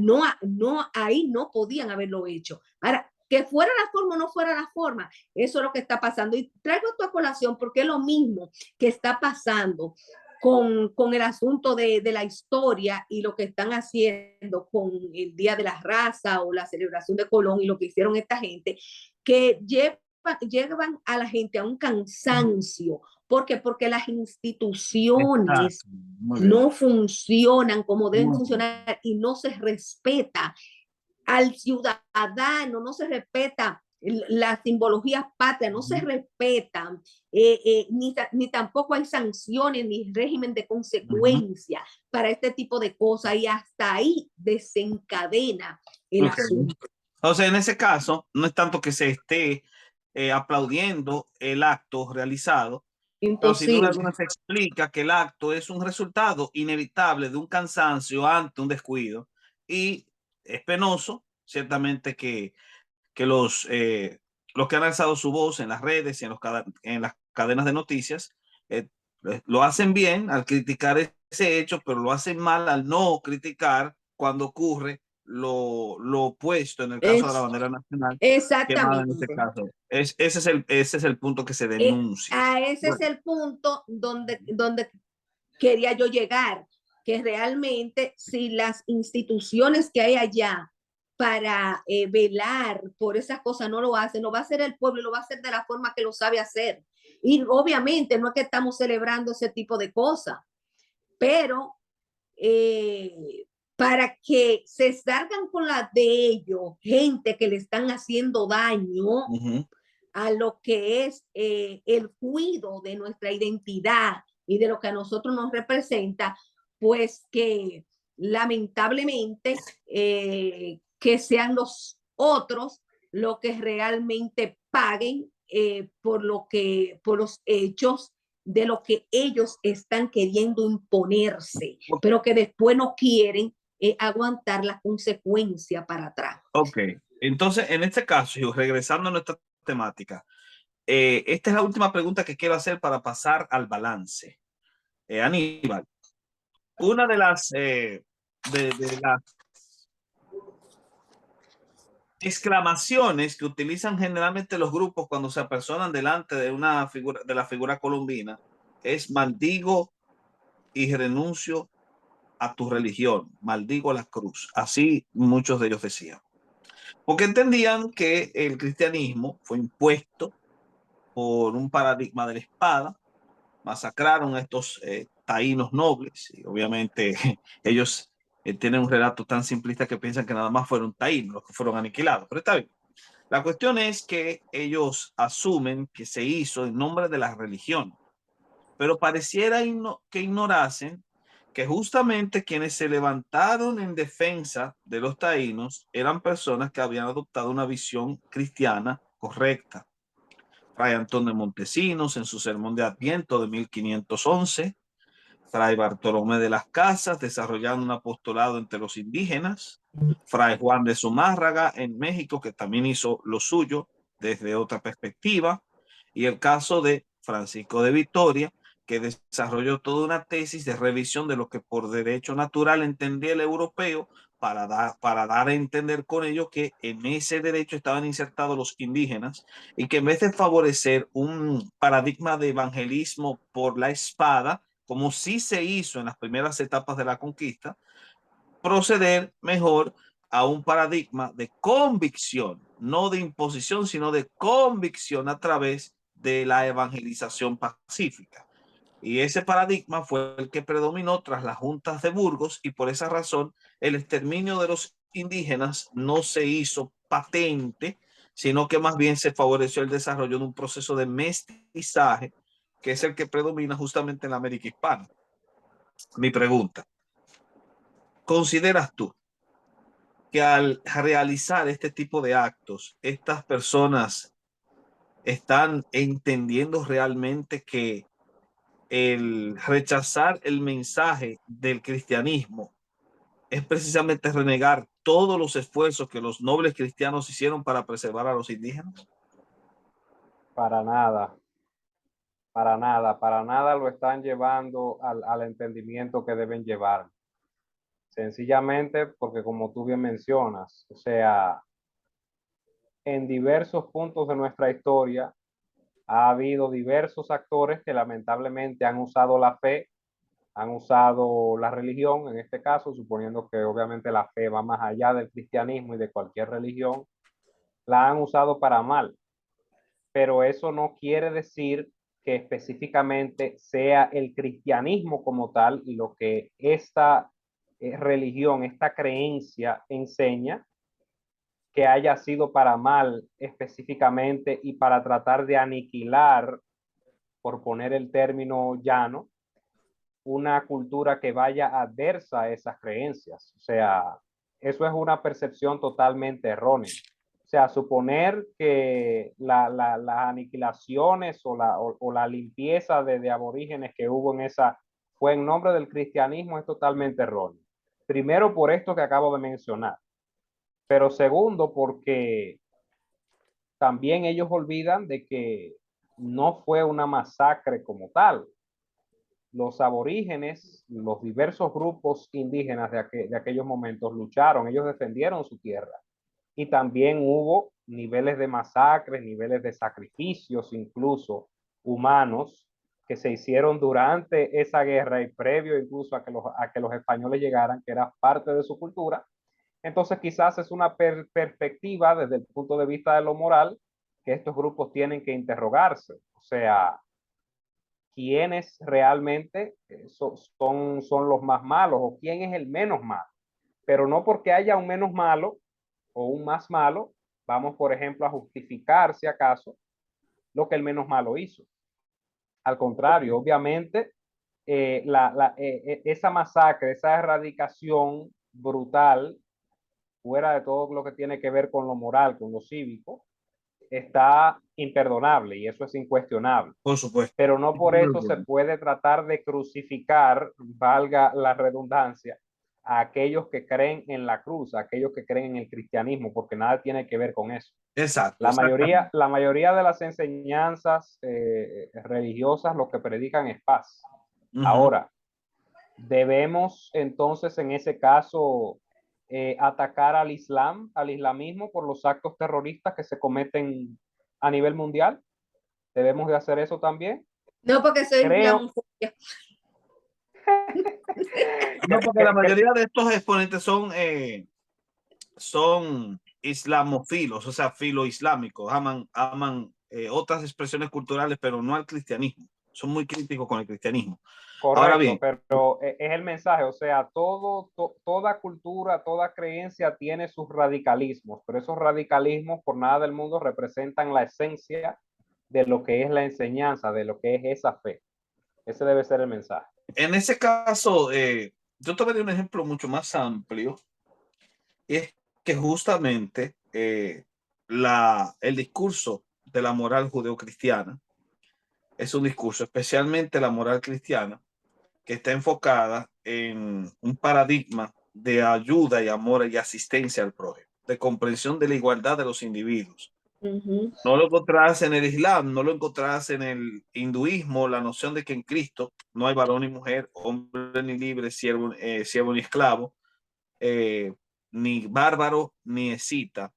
ahí no podían haberlo hecho. Ahora, que fuera la forma o no fuera la forma, eso es lo que está pasando. Y traigo esto a colación porque es lo mismo que está pasando con el asunto de la historia y lo que están haciendo con el Día de la Raza o la celebración de Colón y lo que hicieron esta gente, que llevan a la gente a un cansancio. ¿Por qué? Porque las instituciones no funcionan como deben funcionar y no se respeta al ciudadano, no se respeta las simbologías patrias, no se respetan, ni tampoco hay sanciones ni régimen de consecuencia para este tipo de cosas, y hasta ahí desencadena el asunto. O sea, en ese caso, no es tanto que se esté aplaudiendo el acto realizado, pero sin duda alguna se explica que el acto es un resultado inevitable de un cansancio ante un descuido, y es penoso, ciertamente, que los que han alzado su voz en las redes y en las cadenas de noticias lo hacen bien al criticar ese hecho, pero lo hacen mal al no criticar cuando ocurre lo opuesto en el caso de la bandera nacional. Exactamente. En este caso. Ese es el punto que se denuncia. Ese es el punto donde quería yo llegar, que realmente si las instituciones que hay allá para velar por esas cosas no lo hacen, lo va a hacer el pueblo y lo va a hacer de la forma que lo sabe hacer. Y obviamente no es que estamos celebrando ese tipo de cosas, pero para que se salgan con la de ellos, gente que le están haciendo daño a lo que es el cuidado de nuestra identidad y de lo que a nosotros nos representa, pues que lamentablemente que sean los otros los que realmente paguen por los hechos de lo que ellos están queriendo imponerse, pero que después no quieren aguantar la consecuencia para atrás. Ok, entonces en este caso, y regresando a nuestra temática, esta es la última pregunta que quiero hacer para pasar al balance. Aníbal, una de las exclamaciones que utilizan generalmente los grupos cuando se apersonan delante de una figura, de la figura colombina, es maldigo y renuncio a tu religión, maldigo la cruz. Así muchos de ellos decían. Porque entendían que el cristianismo fue impuesto por un paradigma de la espada, masacraron a estos taínos nobles, y obviamente ellos tienen un relato tan simplista que piensan que nada más fueron taínos los que fueron aniquilados, pero está bien. La cuestión es que ellos asumen que se hizo en nombre de la religión, pero pareciera que ignorasen que justamente quienes se levantaron en defensa de los taínos eran personas que habían adoptado una visión cristiana correcta. Fray Antón de Montesinos, en su sermón de Adviento de 1511, Fray Bartolomé de las Casas, desarrollando un apostolado entre los indígenas, Fray Juan de Zumárraga en México, que también hizo lo suyo desde otra perspectiva, y el caso de Francisco de Vitoria, que desarrolló toda una tesis de revisión de lo que por derecho natural entendía el europeo, para dar a entender con ello que en ese derecho estaban insertados los indígenas y que en vez de favorecer un paradigma de evangelismo por la espada, como sí se hizo en las primeras etapas de la conquista, proceder mejor a un paradigma de convicción, no de imposición, sino de convicción a través de la evangelización pacífica. Y ese paradigma fue el que predominó tras las juntas de Burgos, y por esa razón el exterminio de los indígenas no se hizo patente, sino que más bien se favoreció el desarrollo de un proceso de mestizaje, que es el que predomina justamente en la América hispana. Mi pregunta, ¿consideras tú que al realizar este tipo de actos, estas personas están entendiendo realmente que el rechazar el mensaje del cristianismo es precisamente renegar todos los esfuerzos que los nobles cristianos hicieron para preservar a los indígenas? Para nada, para nada lo están llevando al entendimiento que deben llevar. Sencillamente porque, como tú bien mencionas, o sea, en diversos puntos de nuestra historia ha habido diversos actores que lamentablemente han usado la fe, han usado la religión, en este caso, suponiendo que obviamente la fe va más allá del cristianismo y de cualquier religión, la han usado para mal. Pero eso no quiere decir que específicamente sea el cristianismo como tal y lo que esta religión, esta creencia enseña, que haya sido para mal específicamente y para tratar de aniquilar, por poner el término llano, una cultura que vaya adversa a esas creencias. O sea, eso es una percepción totalmente errónea. O sea, suponer que las aniquilaciones o la limpieza de aborígenes que hubo en esa fue en nombre del cristianismo es totalmente erróneo. Primero, por esto que acabo de mencionar, pero segundo, porque también ellos olvidan de que no fue una masacre como tal. Los aborígenes, los diversos grupos indígenas de aquellos momentos lucharon, ellos defendieron su tierra. Y también hubo niveles de masacres, niveles de sacrificios, incluso humanos, que se hicieron durante esa guerra y previo incluso a que los españoles llegaran, que era parte de su cultura. Entonces quizás es una perspectiva desde el punto de vista de lo moral que estos grupos tienen que interrogarse. O sea, quiénes realmente son los más malos o quién es el menos malo. Pero no porque haya un menos malo o un más malo, vamos, por ejemplo, a justificar, si acaso, lo que el menos malo hizo. Al contrario, obviamente, esa masacre, esa erradicación brutal, fuera de todo lo que tiene que ver con lo moral, con lo cívico, está imperdonable y eso es incuestionable. Por supuesto. Pero no por eso se puede tratar de crucificar, valga la redundancia, a aquellos que creen en la cruz, a aquellos que creen en el cristianismo, porque nada tiene que ver con eso. Exacto. La mayoría de las enseñanzas religiosas lo que predican es paz. Ahora, debemos entonces en ese caso atacar al Islam, al islamismo por los actos terroristas que se cometen a nivel mundial. ¿Debemos de hacer eso también? No, porque soy islamofobia. No, porque la mayoría de estos exponentes son islamofilos, o sea, filoislámicos, aman otras expresiones culturales, pero no al cristianismo. Son muy críticos con el cristianismo. Correcto, ahora bien, pero es el mensaje, o sea, toda cultura, toda creencia tiene sus radicalismos, pero esos radicalismos por nada del mundo representan la esencia de lo que es la enseñanza, de lo que es esa fe. Ese debe ser el mensaje. En ese caso, yo te daré un ejemplo mucho más amplio, y es que justamente el discurso de la moral judeocristiana es un discurso, especialmente la moral cristiana, que está enfocada en un paradigma de ayuda y amor y asistencia al prójimo, de comprensión de la igualdad de los individuos. No lo encontrarás en el Islam, no lo encontrarás en el hinduismo, la noción de que en Cristo no hay varón ni mujer, hombre ni libre, siervo ni esclavo, ni bárbaro ni escita,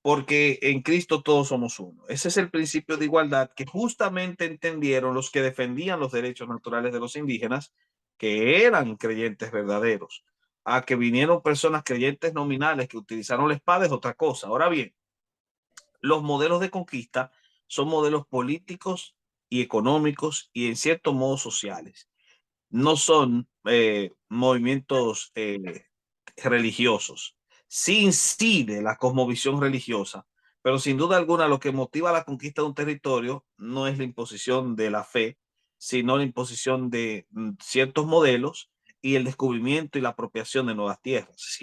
porque en Cristo todos somos uno. Ese es el principio de igualdad que justamente entendieron los que defendían los derechos naturales de los indígenas, que eran creyentes verdaderos. A que vinieron personas creyentes nominales que utilizaron la espada es otra cosa. Ahora bien, los modelos de conquista son modelos políticos y económicos y en cierto modo sociales. No son movimientos religiosos. Sí incide la cosmovisión religiosa, pero sin duda alguna lo que motiva la conquista de un territorio no es la imposición de la fe, sino la imposición de ciertos modelos y el descubrimiento y la apropiación de nuevas tierras.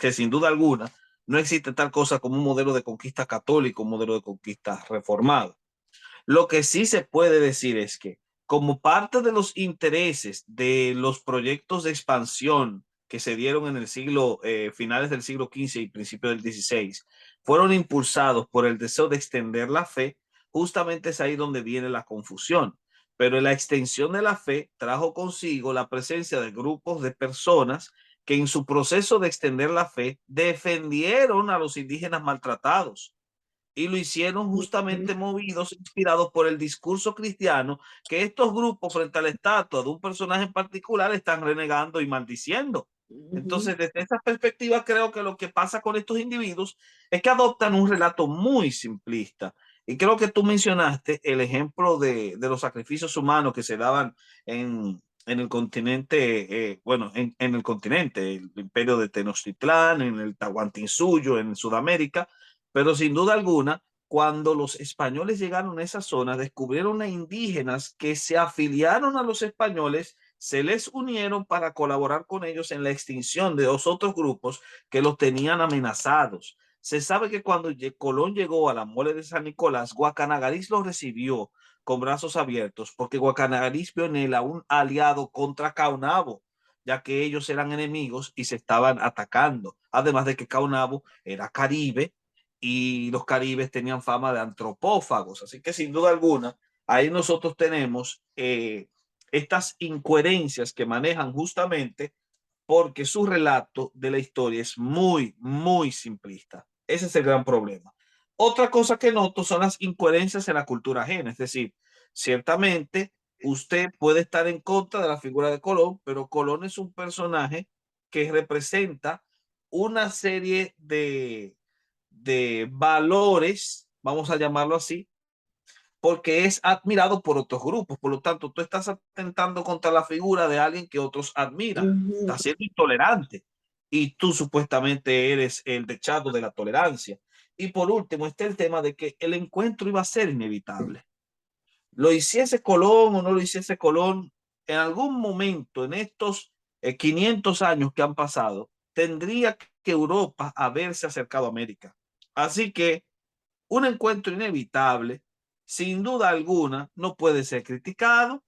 Que sin duda alguna no existe tal cosa como un modelo de conquista católico, un modelo de conquista reformado. Lo que sí se puede decir es que como parte de los intereses de los proyectos de expansión que se dieron en el siglo, finales del siglo XV y principio del XVI, fueron impulsados por el deseo de extender la fe, justamente es ahí donde viene la confusión. Pero la extensión de la fe trajo consigo la presencia de grupos de personas que en su proceso de extender la fe defendieron a los indígenas maltratados y lo hicieron justamente movidos, inspirados por el discurso cristiano que estos grupos frente a la estatua de un personaje en particular están renegando y maldiciendo. Entonces, desde esa perspectiva, creo que lo que pasa con estos individuos es que adoptan un relato muy simplista. Y creo que tú mencionaste el ejemplo de los sacrificios humanos que se daban en el continente, en el continente, el imperio de Tenochtitlán, en el Tahuantinsuyo, en Sudamérica, pero sin duda alguna, cuando los españoles llegaron a esa zona, descubrieron a indígenas que se afiliaron a los españoles, se les unieron para colaborar con ellos en la extinción de dos otros grupos que los tenían amenazados. Se sabe que cuando Colón llegó a la mole de San Nicolás, Guacanagariz los recibió con brazos abiertos, porque Guacanagariz vio en él a un aliado contra Caunabo, ya que ellos eran enemigos y se estaban atacando. Además de que Caunabo era caribe y los caribes tenían fama de antropófagos. Así que sin duda alguna, ahí nosotros tenemos estas incoherencias que manejan justamente porque su relato de la historia es muy, muy simplista. Ese es el gran problema. Otra cosa que noto son las incoherencias en la cultura ajena. Es decir, ciertamente usted puede estar en contra de la figura de Colón, pero Colón es un personaje que representa una serie de valores, vamos a llamarlo así, porque es admirado por otros grupos. Por lo tanto, tú estás atentando contra la figura de alguien que otros admiran. Estás siendo intolerante y tú supuestamente eres el dechado de la tolerancia. Y por último, está el tema de que el encuentro iba a ser inevitable. Lo hiciese Colón o no lo hiciese Colón, en algún momento en estos 500 años que han pasado, tendría que Europa haberse acercado a América. Así que un encuentro inevitable, sin duda alguna, no puede ser criticado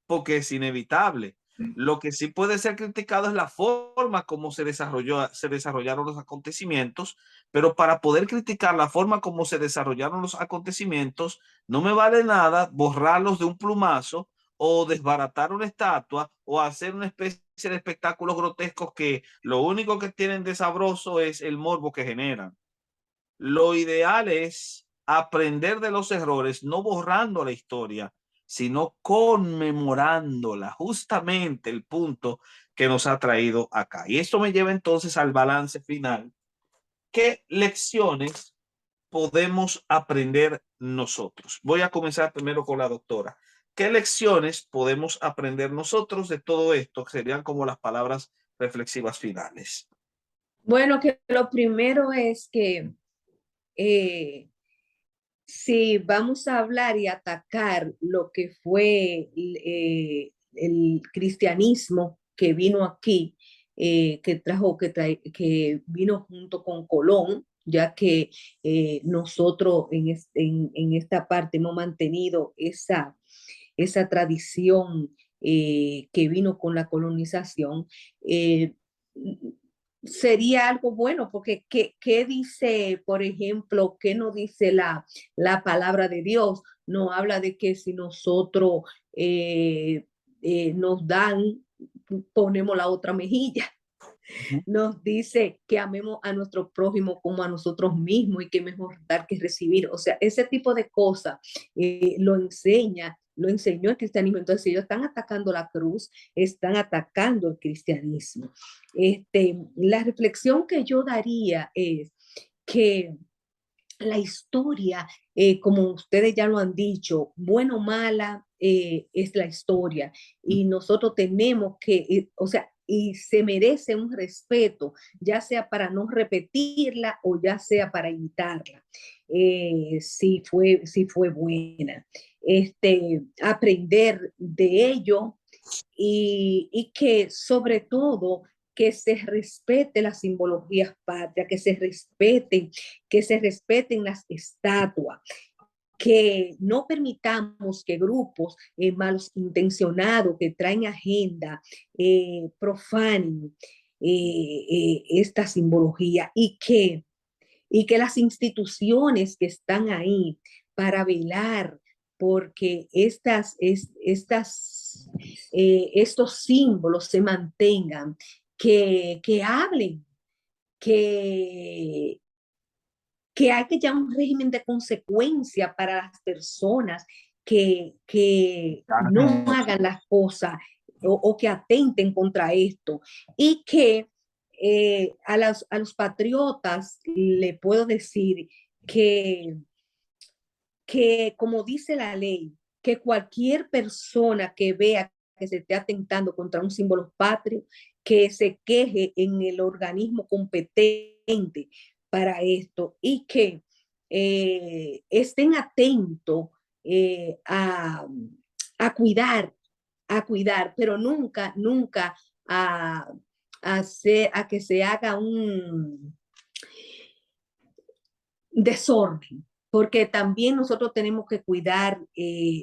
porque es inevitable. Lo que sí puede ser criticado es la forma como se desarrollaron los acontecimientos, pero para poder criticar la forma como se desarrollaron los acontecimientos, no me vale nada borrarlos de un plumazo o desbaratar una estatua o hacer una especie de espectáculos grotescos que lo único que tienen de sabroso es el morbo que generan. Lo ideal es aprender de los errores, no borrando la historia, sino conmemorándola, justamente el punto que nos ha traído acá. Y esto me lleva entonces al balance final. ¿Qué lecciones podemos aprender nosotros? Voy a comenzar primero con la doctora. ¿Qué lecciones podemos aprender nosotros de todo esto? Serían como las palabras reflexivas finales. Bueno, que lo primero es que eh, si vamos a hablar y atacar lo que fue el cristianismo que vino aquí, que vino junto con Colón, ya que nosotros en esta parte hemos mantenido esa tradición que vino con la colonización, sería algo bueno, porque ¿qué dice, por ejemplo, qué nos dice la palabra de Dios? Nos habla de que si nosotros nos dan, ponemos la otra mejilla. Nos dice que amemos a nuestro prójimo como a nosotros mismos y que mejor dar que recibir. O sea, ese tipo de cosas lo enseñó el cristianismo. Entonces, si ellos están atacando la cruz, están atacando el cristianismo. La reflexión que yo daría es que la historia, como ustedes ya lo han dicho, bueno o mala, es la historia. Y nosotros tenemos que, o sea, y se merece un respeto, ya sea para no repetirla o ya sea para imitarla, si fue buena. Aprender de ello y que sobre todo que se respete las simbologías patrias, que se respeten las estatuas, que no permitamos que grupos malos intencionados que traen agenda profanen esta simbología y que las instituciones que están ahí para velar porque estos símbolos se mantengan, que hablen, que, que hay que ya un régimen de consecuencia para las personas que no hagan las cosas o que atenten contra esto y que a los patriotas le puedo decir que, como dice la ley, que cualquier persona que vea que se esté atentando contra un símbolo patrio, que se queje en el organismo competente para esto y que estén atentos a, a cuidar, pero nunca a, a que se haga un desorden, porque también nosotros tenemos que cuidar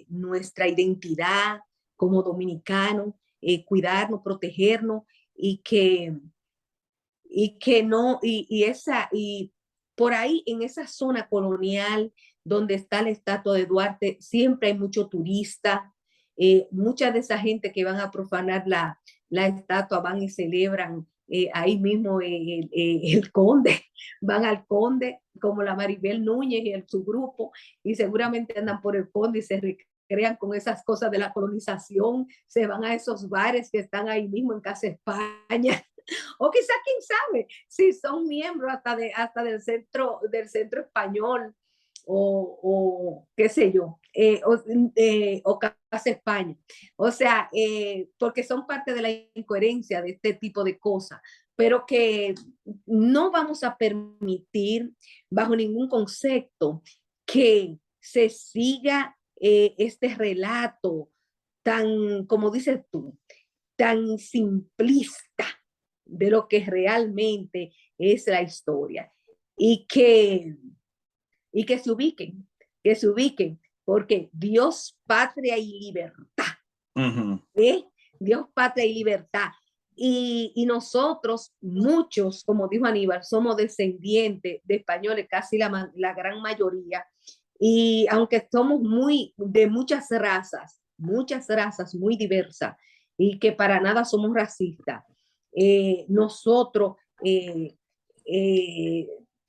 nuestra identidad como dominicanos, cuidarnos, protegernos y que no, y por ahí en esa zona colonial donde está la estatua de Duarte, siempre hay mucho turista, mucha de esa gente que van a profanar la estatua van y celebran ahí mismo el Conde, van al Conde, como la Maribel Núñez y su grupo, y seguramente andan por el Conde y se recrean con esas cosas de la colonización, se van a esos bares que están ahí mismo en Casa España, o quizá, quién sabe, si son miembros hasta del centro español, o qué sé yo, o Casa España. O sea, porque son parte de la incoherencia de este tipo de cosas, pero que no vamos a permitir bajo ningún concepto que se siga este relato tan, como dices tú, tan simplista de lo que realmente es la historia y que se ubiquen, porque Dios, patria y libertad. ¿Eh? Dios, patria y libertad. Y nosotros, muchos, como dijo Aníbal, somos descendientes de españoles, casi la gran mayoría, y aunque somos de muchas razas muy diversas, y que para nada somos racistas, nosotros eh,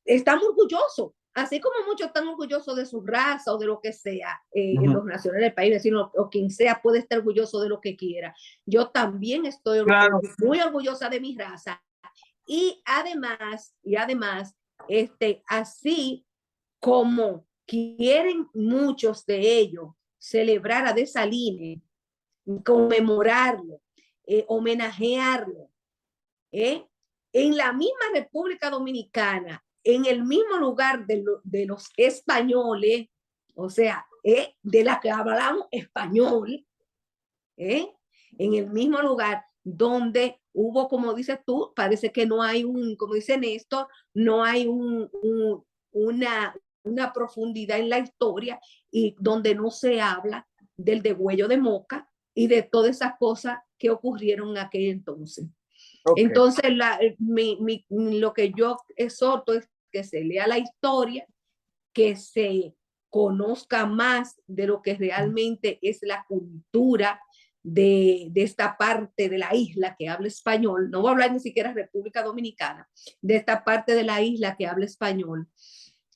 estamos orgullosos, así como muchos están orgullosos de su raza o de lo que sea, los nacionales del país, vecino, o quien sea puede estar orgulloso de lo que quiera. Yo también estoy muy orgullosa de mi raza. Y además, así como quieren muchos de ellos celebrar a Dessalines, conmemorarlo, homenajearlo, en la misma República Dominicana, en el mismo lugar de los españoles, o sea, de la que hablamos español, en el mismo lugar donde hubo, como dices tú, parece que no hay como dice Néstor, no hay una profundidad en la historia y donde no se habla del degüello de Moca, y de todas esas cosas que ocurrieron en aquel entonces. Okay. Entonces, lo que yo exhorto es que se lea la historia, que se conozca más de lo que realmente es la cultura de esta parte de la isla que habla español. No voy a hablar ni siquiera de República Dominicana, de esta parte de la isla que habla español,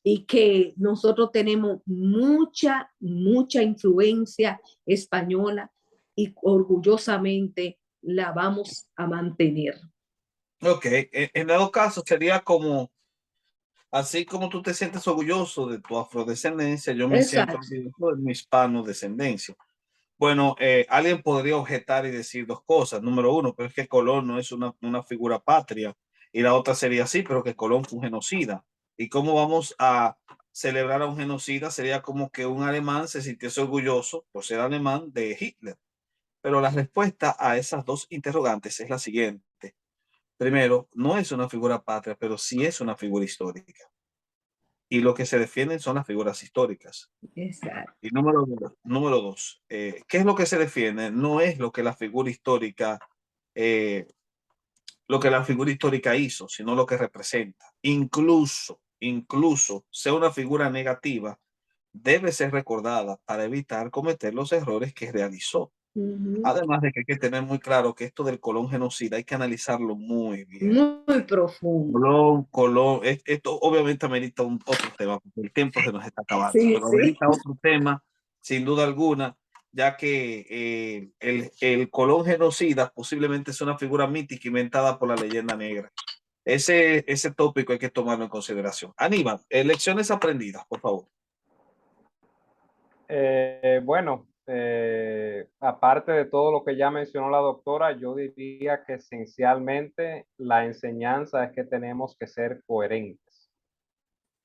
y que nosotros tenemos mucha, mucha influencia española y orgullosamente la vamos a mantener. Ok, en dado caso sería como, así como tú te sientes orgulloso de tu afrodescendencia, yo me siento Exacto. orgulloso de mi hispano-descendencia. Bueno, alguien podría objetar y decir dos cosas. Número uno, pero es que Colón no es una figura patria. Y la otra sería sí, pero que Colón fue un genocida. ¿Y cómo vamos a celebrar a un genocida? Sería como que un alemán se sintiese orgulloso por ser alemán de Hitler. Pero la respuesta a esas dos interrogantes es la siguiente. Primero, no es una figura patria, pero sí es una figura histórica. Y lo que se defienden son las figuras históricas. Exacto. Y número dos, ¿qué es lo que se defiende? No es eh, lo que la figura histórica hizo, sino lo que representa. Incluso sea una figura negativa, debe ser recordada para evitar cometer los errores que realizó. Además de que hay que tener muy claro que esto del Colón genocida hay que analizarlo muy bien. Muy profundo. Colón, esto obviamente amerita otro tema, porque el tiempo se nos está acabando, Sí, pero sí. amerita otro tema, sin duda alguna, ya que el Colón genocida posiblemente es una figura mítica inventada por la leyenda negra. Ese tópico hay que tomarlo en consideración. Aníbal, lecciones aprendidas, por favor. Bueno, aparte de todo lo que ya mencionó la doctora, yo diría que esencialmente la enseñanza es que tenemos que ser coherentes.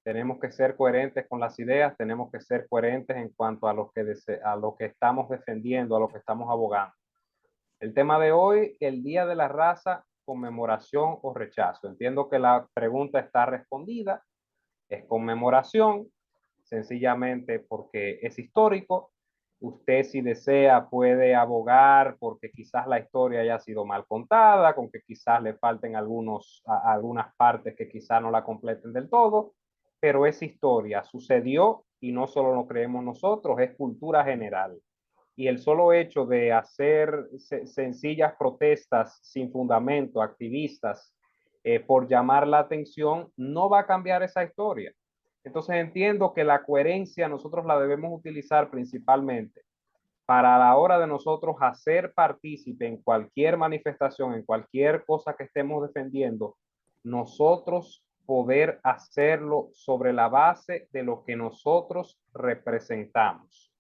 Tenemos que ser coherentes con las ideas, tenemos que ser coherentes en cuanto a a lo que estamos defendiendo, a lo que estamos abogando. El tema de hoy, el Día de la Raza, conmemoración o rechazo. Entiendo que la pregunta está respondida, es conmemoración, sencillamente porque es histórico. Usted, si desea, puede abogar porque quizás la historia haya sido mal contada, con que quizás le falten algunas partes que quizás no la completen del todo, pero es historia, sucedió y no solo lo creemos nosotros, es cultura general. Y el solo hecho de hacer sencillas protestas sin fundamento, activistas, por llamar la atención, no va a cambiar esa historia. Entonces entiendo que la coherencia nosotros la debemos utilizar principalmente para la hora de nosotros hacer partícipe en cualquier manifestación, en cualquier cosa que estemos defendiendo, nosotros poder hacerlo sobre la base de lo que nosotros representamos.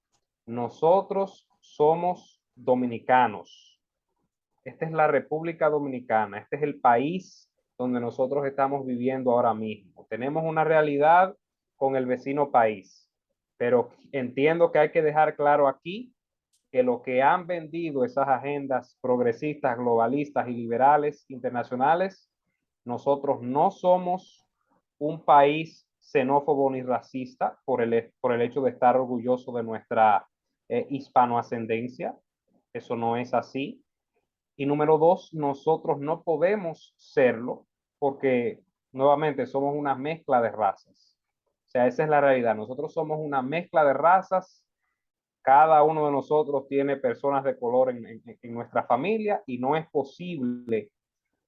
Nosotros somos dominicanos. Esta es la República Dominicana. Este es el país donde nosotros estamos viviendo ahora mismo. Tenemos una realidad con el vecino país, pero entiendo que hay que dejar claro aquí que lo que han vendido esas agendas progresistas, globalistas y liberales internacionales, nosotros no somos un país xenófobo ni racista por el hecho de estar orgulloso de nuestra hispanoascendencia. Eso no es así. Y número dos, nosotros no podemos serlo porque nuevamente somos una mezcla de razas. O sea, esa es la realidad. Nosotros somos una mezcla de razas. Cada uno de nosotros tiene personas de color en nuestra familia y no es posible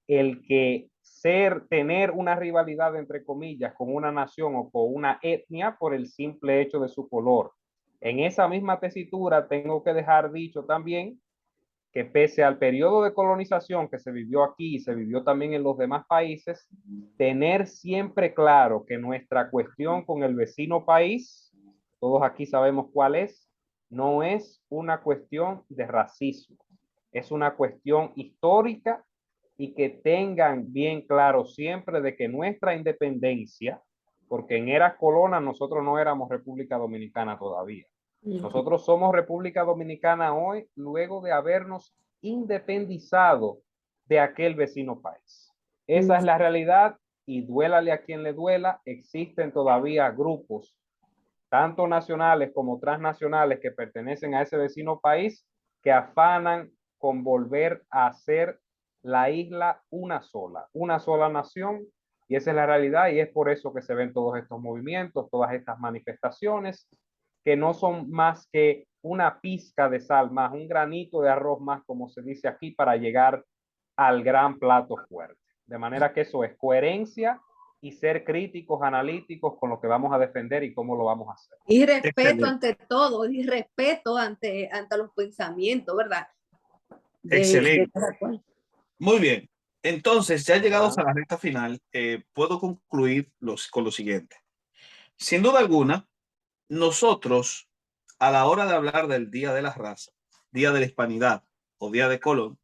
el que tener una rivalidad entre comillas con una nación o con una etnia por el simple hecho de su color. En esa misma tesitura tengo que dejar dicho también que pese al periodo de colonización que se vivió aquí y se vivió también en los demás países, tener siempre claro que nuestra cuestión con el vecino país, todos aquí sabemos cuál es, no es una cuestión de racismo, es una cuestión histórica y que tengan bien claro siempre de que nuestra independencia, porque en eras colonas nosotros no éramos República Dominicana todavía. Nosotros somos República Dominicana hoy luego de habernos independizado de aquel vecino país. Esa es la realidad y duélale a quien le duela, existen todavía grupos, tanto nacionales como transnacionales, que pertenecen a ese vecino país, que afanan con volver a hacer la isla una sola nación, y esa es la realidad, y es por eso que se ven todos estos movimientos, todas estas manifestaciones, que no son más que una pizca de sal más, un granito de arroz más, como se dice aquí, para llegar al gran plato fuerte. De manera que eso es coherencia y ser críticos, analíticos con lo que vamos a defender y cómo lo vamos a hacer. Y respeto Excelente. ante todo, y respeto ante los pensamientos, ¿verdad? Excelente. Cada cual. Muy bien. Entonces, ya llegados a ¿Verdad? la recta final, puedo concluir con lo siguiente. Sin duda alguna, nosotros, a la hora de hablar del Día de la Raza, Día de la Hispanidad o Día de Colón,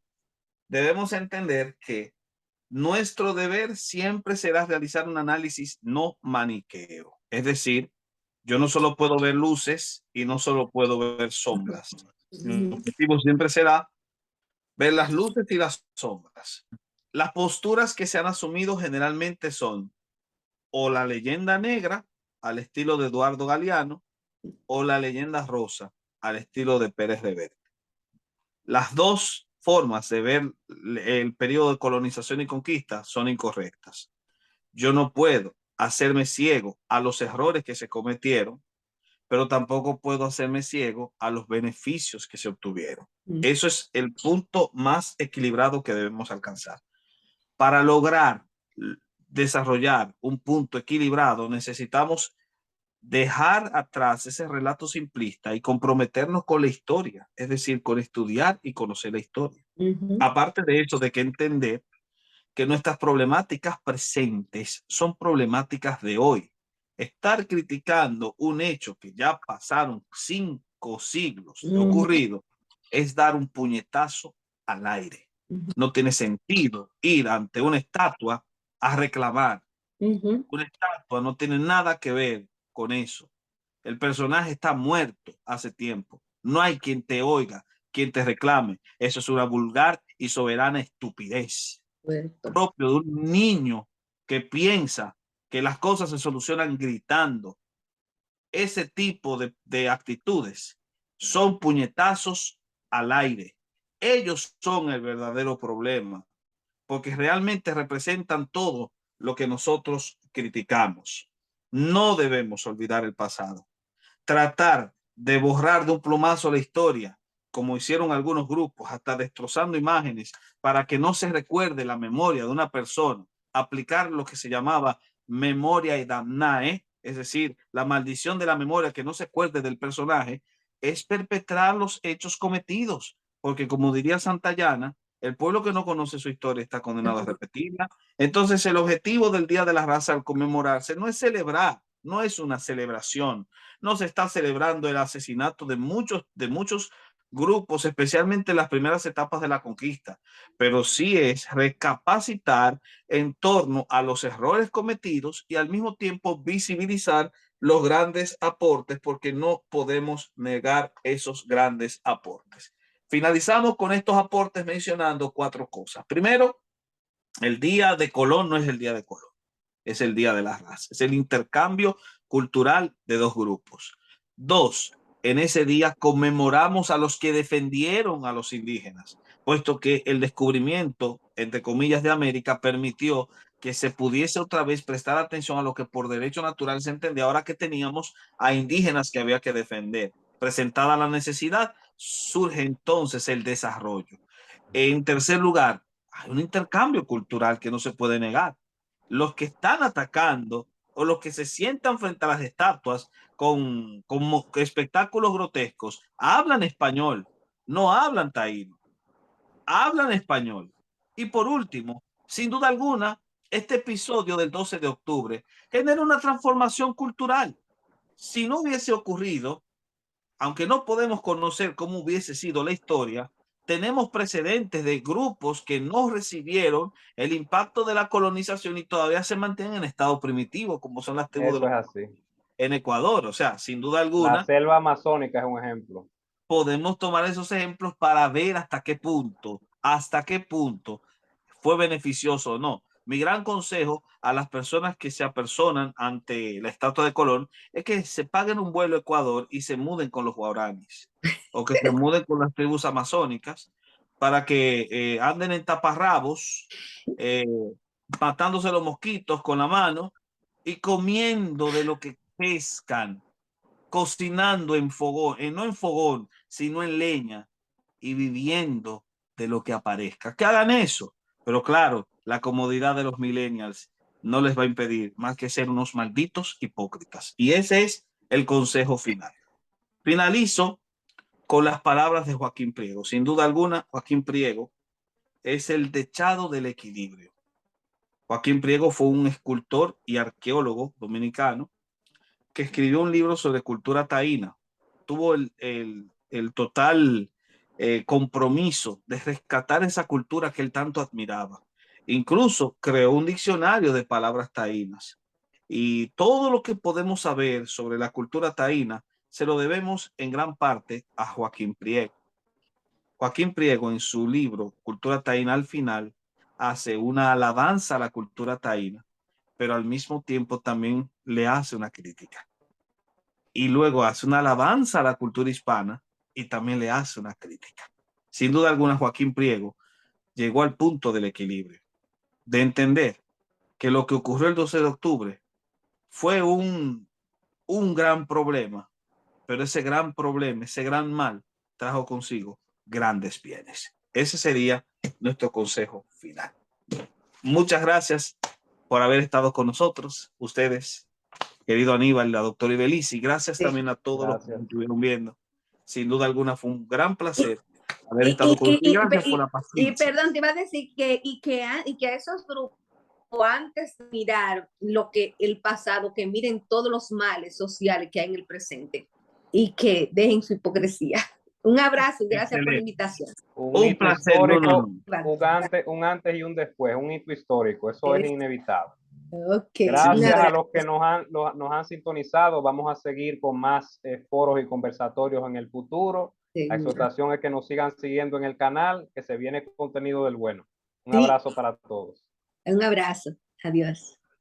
debemos entender que nuestro deber siempre será realizar un análisis no maniqueo. Es decir, yo no solo puedo ver luces y no solo puedo ver sombras. Mi objetivo siempre será ver las luces y las sombras. Las posturas que se han asumido generalmente son o la leyenda negra al estilo de Eduardo Galeano o la leyenda rosa al estilo de Pérez Reverte. Las dos formas de ver el periodo de colonización y conquista son incorrectas. Yo no puedo hacerme ciego a los errores que se cometieron, pero tampoco puedo hacerme ciego a los beneficios que se obtuvieron. Eso es el punto más equilibrado que debemos alcanzar. Para lograr desarrollar un punto equilibrado, necesitamos dejar atrás ese relato simplista y comprometernos con la historia, es decir, con estudiar y conocer la historia. Aparte de eso, de que entender que nuestras problemáticas presentes son problemáticas de hoy. Estar criticando un hecho que ya pasaron 5 siglos de ocurrido es dar un puñetazo al aire. No tiene sentido ir ante una estatua a reclamar. Una estatua no tiene nada que ver con eso. El personaje está muerto hace tiempo. No hay quien te oiga, quien te reclame. Eso es una vulgar y soberana estupidez propio de un niño que piensa que las cosas se solucionan gritando. Ese tipo de actitudes son puñetazos al aire. Ellos son el verdadero problema, porque realmente representan todo lo que nosotros criticamos. No debemos olvidar el pasado. Tratar de borrar de un plumazo la historia, como hicieron algunos grupos, hasta destrozando imágenes para que no se recuerde la memoria de una persona, aplicar lo que se llamaba memoria y damnae, es decir, la maldición de la memoria, que no se acuerde del personaje, es perpetrar los hechos cometidos, porque como diría Santayana, el pueblo que no conoce su historia está condenado a repetirla. Entonces, el objetivo del Día de la Raza al conmemorarse no es celebrar, no es una celebración, no se está celebrando el asesinato de muchos grupos, especialmente en las primeras etapas de la conquista, pero sí es recapacitar en torno a los errores cometidos y al mismo tiempo visibilizar los grandes aportes, porque no podemos negar esos grandes aportes. Finalizamos con estos aportes mencionando 4 cosas. Primero, el Día de Colón no es el Día de Colón, es el Día de la Raza, es el intercambio cultural de 2 grupos. 2, en ese día conmemoramos a los que defendieron a los indígenas, puesto que el descubrimiento, entre comillas, de América permitió que se pudiese otra vez prestar atención a lo que por derecho natural se entendía, ahora que teníamos a indígenas que había que defender. Presentada la necesidad, surge entonces el desarrollo. En tercer lugar, hay un intercambio cultural que no se puede negar. Los que están atacando o los que se sientan frente a las estatuas con espectáculos grotescos hablan español, no hablan taíno, hablan español. Y por último, sin duda alguna, este episodio del 12 de octubre genera una transformación cultural. Si no hubiese ocurrido, aunque no podemos conocer cómo hubiese sido la historia, tenemos precedentes de grupos que no recibieron el impacto de la colonización y todavía se mantienen en estado primitivo, como son las tribus de Eso los es así. en Ecuador. O sea, sin duda La alguna, selva amazónica es un ejemplo. podemos tomar esos ejemplos para ver hasta qué punto fue beneficioso o no. mi gran consejo a las personas que se apersonan ante la estatua de Colón es que se paguen un vuelo a Ecuador y se muden con los guaraníes o que se muden con las tribus amazónicas para que anden en taparrabos, eh, matándose los mosquitos con la mano y comiendo de lo que pescan, cocinando en fogón, no en fogón, sino en leña y viviendo de lo que aparezca. Que hagan eso. Pero claro, la comodidad de los millennials no les va a impedir más que ser unos malditos hipócritas. Y ese es el consejo final. Finalizo con las palabras de Joaquín Priego. Sin duda alguna, Joaquín Priego es el dechado del equilibrio. Joaquín Priego fue un escultor y arqueólogo dominicano que escribió un libro sobre cultura taína. Tuvo el total compromiso de rescatar esa cultura que él tanto admiraba. Incluso creó un diccionario de palabras taínas. Y todo lo que podemos saber sobre la cultura taína se lo debemos en gran parte a Joaquín Priego. Joaquín Priego en su libro Cultura Taína al final hace una alabanza a la cultura taína, pero al mismo tiempo también le hace una crítica. Y luego hace una alabanza a la cultura hispana y también le hace una crítica. Sin duda alguna, Joaquín Priego llegó al punto del equilibrio, de entender que lo que ocurrió el 12 de octubre fue un gran problema, pero ese gran problema, ese gran mal, trajo consigo grandes bienes. Ese sería nuestro consejo final. Muchas gracias por haber estado con nosotros, ustedes, querido Aníbal, la doctora Ibelici. Gracias también a todos los que nos estuvieron viendo. Sin duda alguna fue un gran placer haber estado con ustedes. Gracias por la paciencia. Perdón, te iba a decir que a esos grupos, antes de mirar lo que el pasado, que miren todos los males sociales que hay en el presente y que dejen su hipocresía. Un abrazo y gracias por la invitación. Un placer. Histórico, un antes y un después, un hito histórico, eso es inevitable. Okay. Gracias a los que nos han sintonizado. Vamos a seguir con más foros y conversatorios en el futuro. La exhortación es que nos sigan siguiendo en el canal, que se viene contenido del bueno. Un abrazo para todos. Un abrazo. Adiós.